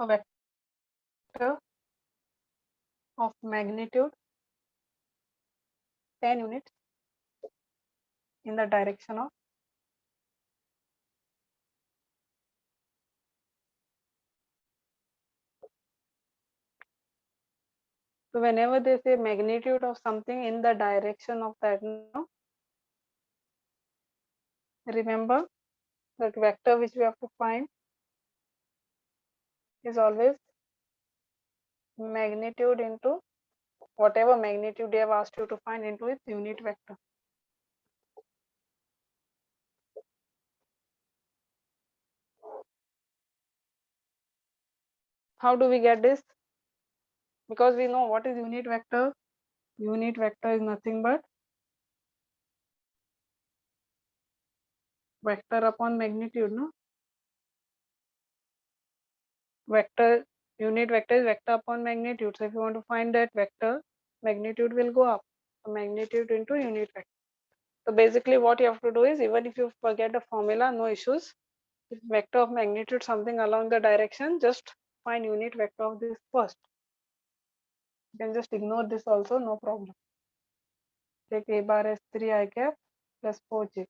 a vector of magnitude 10 units in the direction of so whenever they say magnitude of something in the direction of that, no, remember that vector which we have to find is always magnitude into whatever magnitude they have asked you to find into its unit vector. How do we get this? Because we know what is unit vector. Unit vector is nothing but vector upon magnitude, no? Vector, unit vector is vector upon magnitude. So if you want to find that vector, magnitude will go up. So magnitude into unit vector. So basically what you have to do is, even if you forget the formula, no issues. If vector of magnitude something along the direction, just find unit vector of this first. You can just ignore this also, no problem. Take a bar as 3 I cap plus 4j.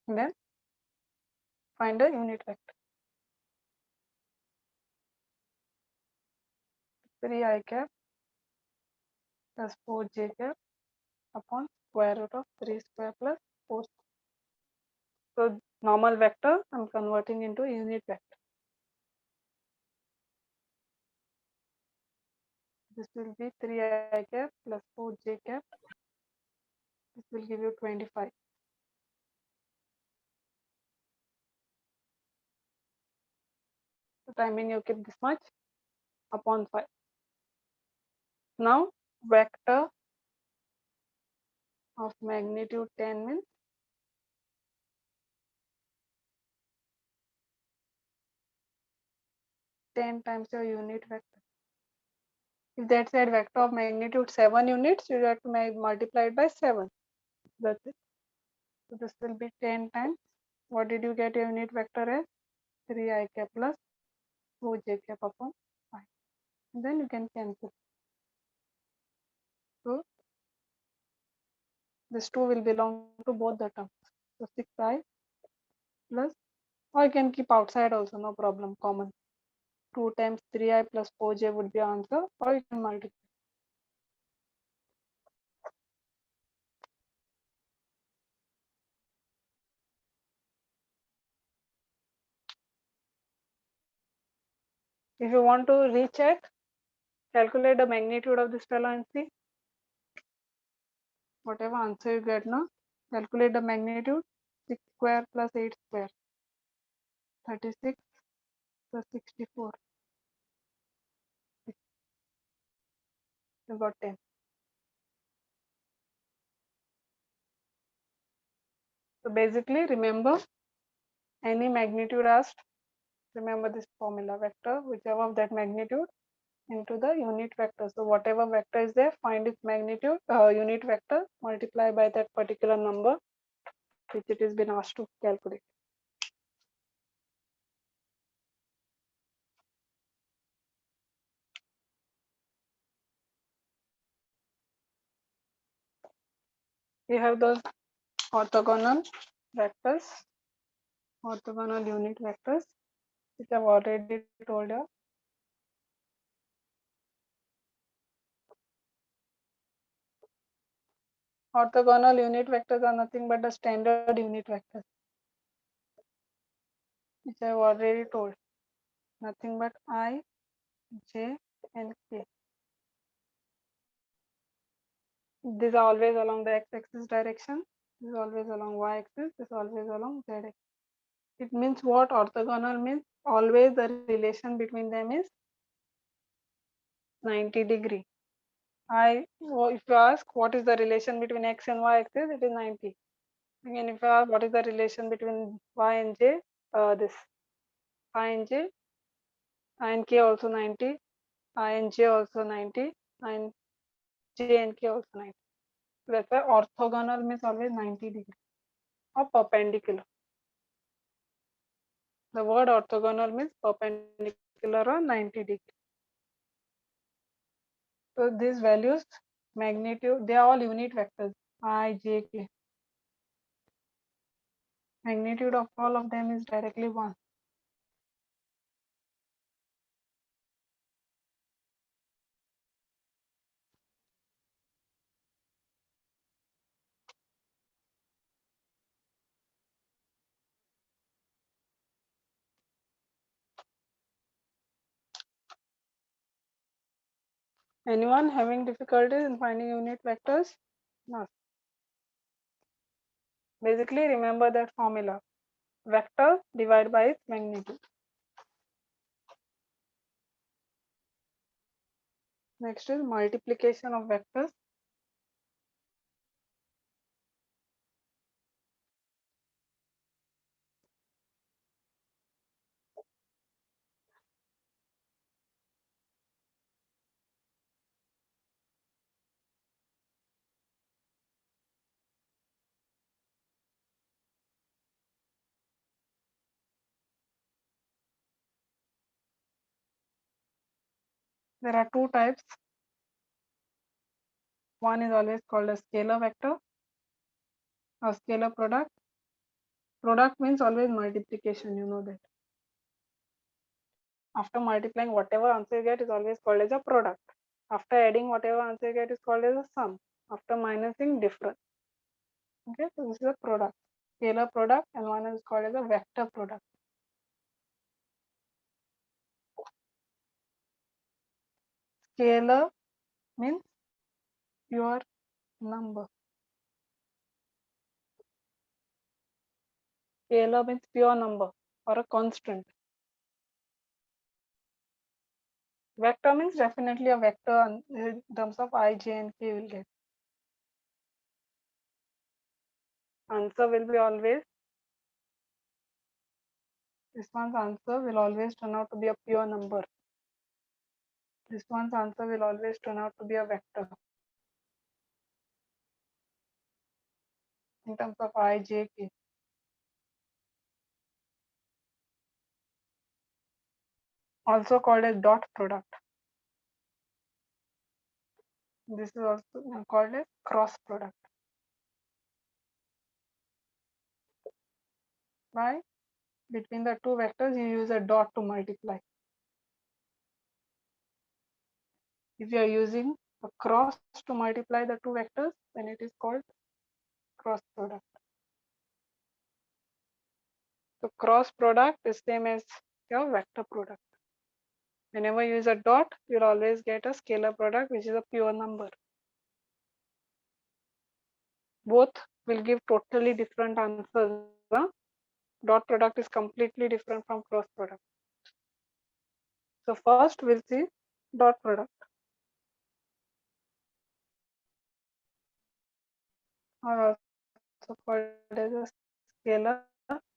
And then find a unit vector. 3 I cap plus 4j cap upon square root of 3 square plus 4 square. So normal vector I'm converting into unit vector. This will be 3 I cap plus 4j cap. This will give you 25. So timing you keep this much upon 5. Now vector of magnitude 10 means 10 times your unit vector. If that said vector of magnitude 7 units, you have to multiply it by 7. That's it. So this will be 10 times. What did you get your unit vector as? 3 I cap plus 4j cap upon 5. And then you can cancel. So this 2 will belong to both the terms. So 6I plus, or you can keep outside also, no problem, common. 2 times 3I plus 4j would be answer, or you can multiply. If you want to recheck, calculate the magnitude of this fellow and see. Whatever answer you get now, calculate the magnitude. 6 square plus 8 square, 36 plus 64. You got 10. So basically, remember any magnitude asked, remember this formula, vector whichever of that magnitude into the unit vector. So whatever vector is there, find its magnitude, unit vector, multiply by that particular number which it has been asked to calculate. We have those orthogonal vectors, orthogonal unit vectors, which I've already told you. Orthogonal unit vectors are nothing but the standard unit vectors, which I've already told. Nothing but I, J, and K. These are always along the x-axis direction. This is always along y-axis. This is always along z-axis. It means what? Orthogonal means always the relation between them is 90 degree. if you ask what is the relation between x and y axis, it is 90. Again, if you ask what is the relation between y and j, this I and j, I and k also 90, I and j also 90, and j and k also 90. That's why orthogonal means always 90 degree or perpendicular. The word orthogonal means perpendicular or 90 degree. So these values, magnitude, they are all unit vectors. I, j, k. Magnitude of all of them is directly 1. Anyone having difficulties in finding unit vectors? No. Basically, remember that formula. Vector divided by its magnitude. Next is multiplication of vectors. There are two types. One is always called a scalar vector or scalar product. Product means always multiplication, you know that. After multiplying, whatever answer you get is always called as a product. After adding, whatever answer you get is called as a sum. After minusing, difference. Okay, so this is a product. Scalar product, and one is called as a vector product. Scalar means pure number. Scalar means pure number or a constant. Vector means definitely a vector in terms of I, j, and k will get. Answer will be always, this one's answer will always turn out to be a pure number. This one's answer will always turn out to be a vector in terms of I, j, k. Also called as dot product. This is also called as cross product. Why? Between the two vectors, you use a dot to multiply. If you are using a cross to multiply the two vectors, then it is called cross product. So cross product is same as your vector product. Whenever you use a dot, you'll always get a scalar product, which is a pure number. Both will give totally different answers. Huh? Dot product is completely different from cross product. So first we'll see dot product, or also called as a scalar product.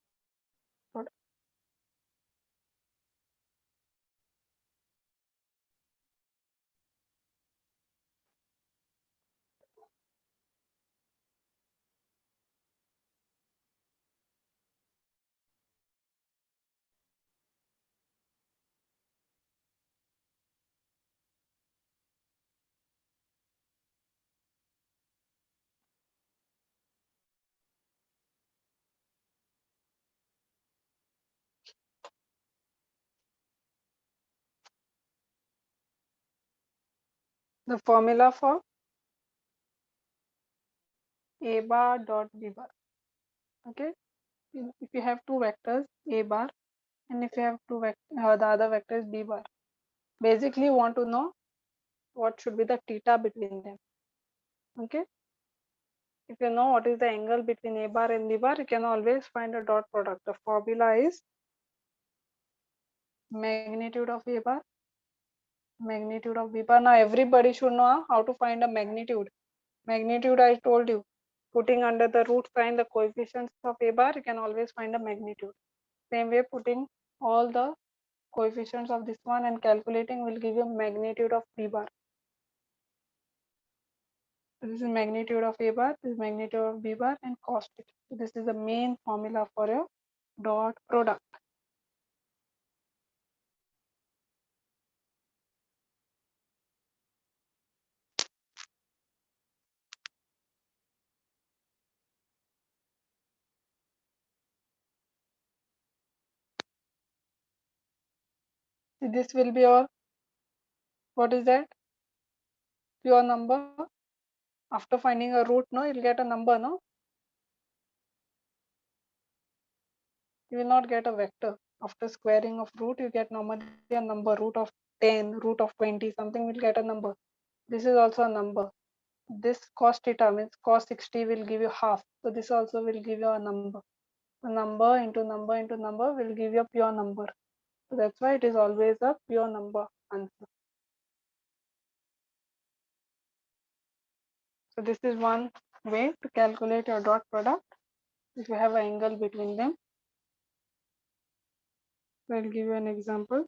The formula for a bar dot b bar. Okay, if you have two vectors a bar, and if you have the other vector is b bar, basically you want to know what should be the theta between them. Okay, if you know what is the angle between a bar and b bar, you can always find a dot product. The formula is magnitude of a bar Magnitude of B bar. Now everybody should know how to find a magnitude. Magnitude, I told you, putting under the root sign the coefficients of A bar, you can always find a magnitude. Same way, putting all the coefficients of this one and calculating will give you magnitude of B bar. So this is magnitude of A bar, this is magnitude of B bar, and cost it. So this is the main formula for your dot product. See, this will be your, what is that? Pure number. After finding a root, no, you'll get a number, no? You will not get a vector. After squaring of root, you get normally a number, root of 10, root of 20, something will get a number. This is also a number. This cos theta means cos 60 will give you half. So this also will give you a number. A number into number into number will give you a pure number. So that's why it is always a pure number answer. So this is one way to calculate your dot product. If you have an angle between them, I'll give you an example.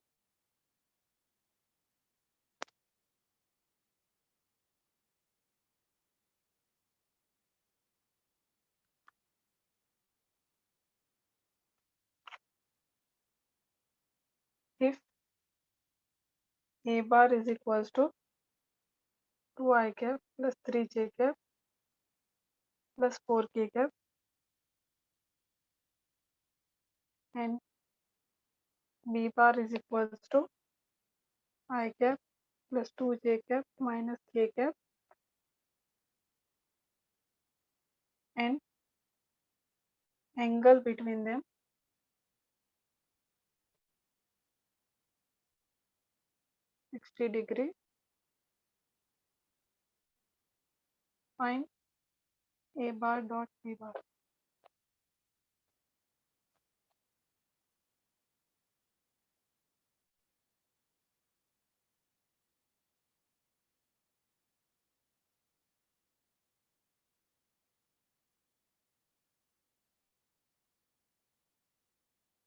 If A bar is equals to 2I cap plus 3J cap plus 4K cap and B bar is equals to I cap plus 2J cap minus K cap and angle between them 60 degree. Find A bar dot B bar.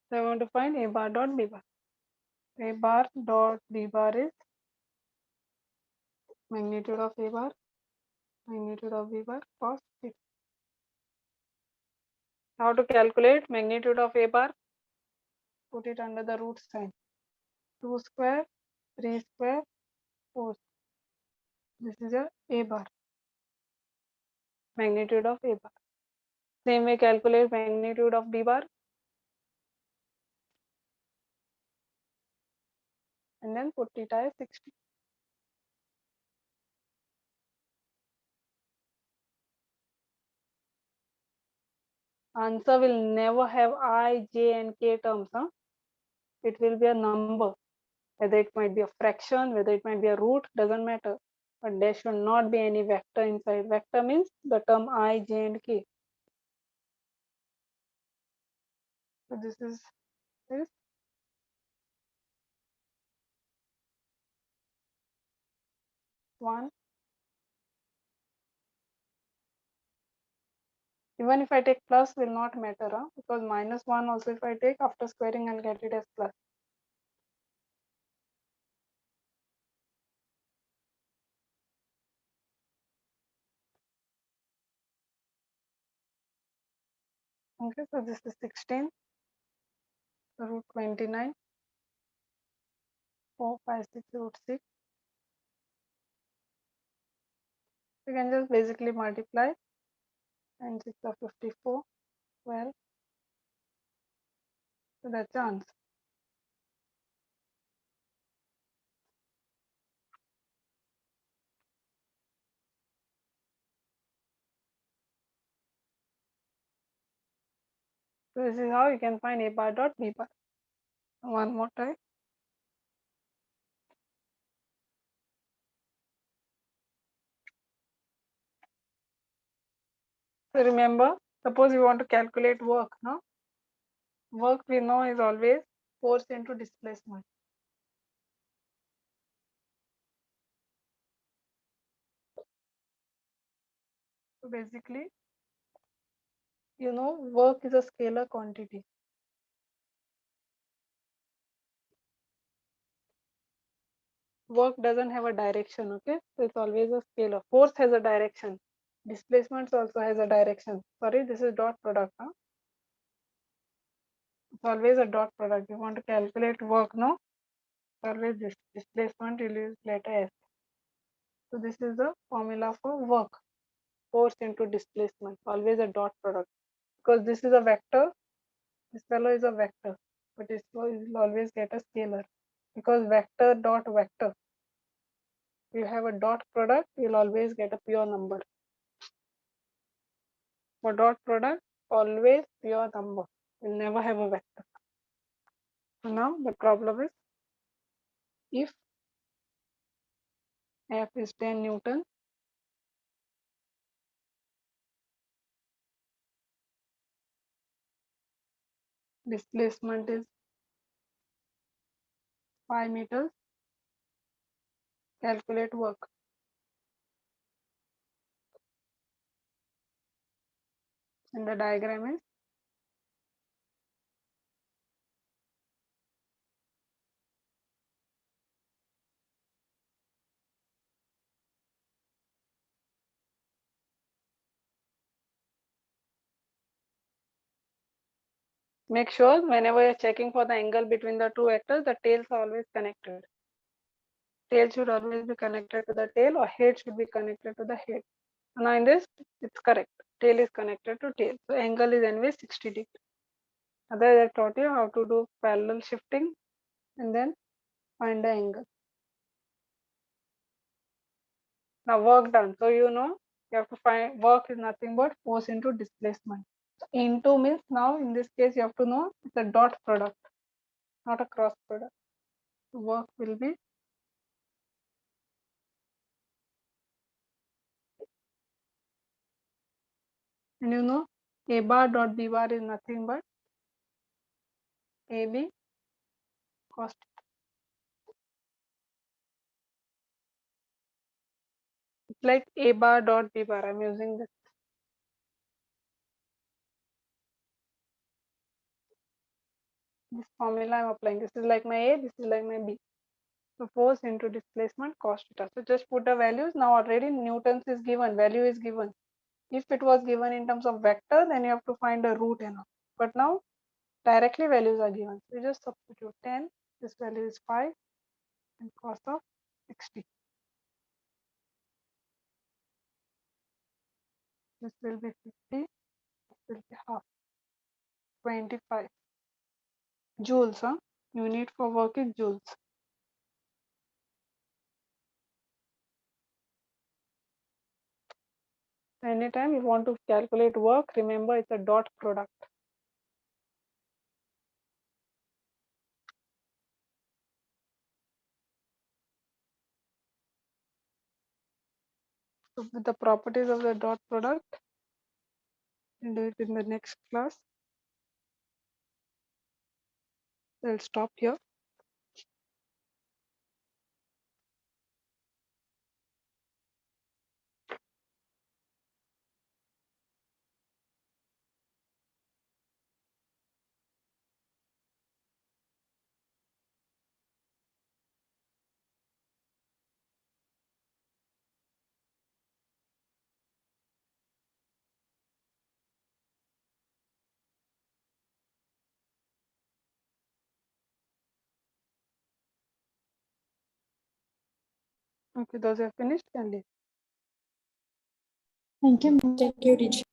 So I want to find A bar dot B bar. A bar dot B bar is magnitude of A bar, magnitude of B bar, cos theta. How to calculate magnitude of A bar? Put it under the root sign. 2 square, 3 square, 4. This is your A bar. Magnitude of A bar. Same way calculate magnitude of B bar and then put theta as 60. Answer will never have I, J and K terms. It will be a number. Whether it might be a fraction, whether it might be a root, doesn't matter. But there should not be any vector inside. Vector means the term I, J and K. So this is this. One. Even if I take plus will not matter, because minus 1 also if I take after squaring I'll get it as plus. Okay, so this is 16, root 29, 4, 5, 6, root 6. You can just basically multiply, and 6 are 54, 12. So that's the answer. So this is how you can find A bar dot B bar. One more time. So remember, suppose you want to calculate work, no? Work we know is always force into displacement. So basically, work is a scalar quantity. Work doesn't have a direction, okay? So it's always a scalar. Force has a direction. Displacement also has a direction. Sorry, this is dot product. Huh? It's always a dot product. You want to calculate work, no? It's always this displacement will use letter S. So this is the formula for work. Force into displacement. Always a dot product. Because this is a vector. This fellow is a vector. But this will always get a scalar. Because vector dot vector. You have a dot product, you'll always get a pure number. For dot product, always pure number. You'll never have a vector. So now the problem is, if F is 10 Newton, displacement is 5 meters, calculate work. And the diagram is, make sure whenever you're checking for the angle between the two vectors, the tails are always connected. Tail should always be connected to the tail, or head should be connected to the head. Now in this, it's correct. Tail is connected to tail. So angle is anyway 60 degrees. Otherwise, I taught you how to do parallel shifting and then find the angle. Now work done. So you have to find work is nothing but force into displacement. So into means now in this case you have to know it's a dot product, not a cross product. So work will be, and A bar dot B bar is nothing but AB cos. It's like A bar dot B bar. I'm using this formula I'm applying. This is like my A, this is like my B. So force into displacement cos theta. So just put the values. Now already Newton's is given, value is given. If it was given in terms of vector, then you have to find a root and all. But now directly values are given. So you just substitute 10, this value is 5, and cos of 60. This will be 50, this will be half, 25. Joules, huh? Unit for work is joules. Anytime you want to calculate work, remember it's a dot product. So with the properties of the dot product, we'll do it in the next class. I'll stop here. Okay, those are finished, can leave. Thank you, ma'am. Thank you, teacher.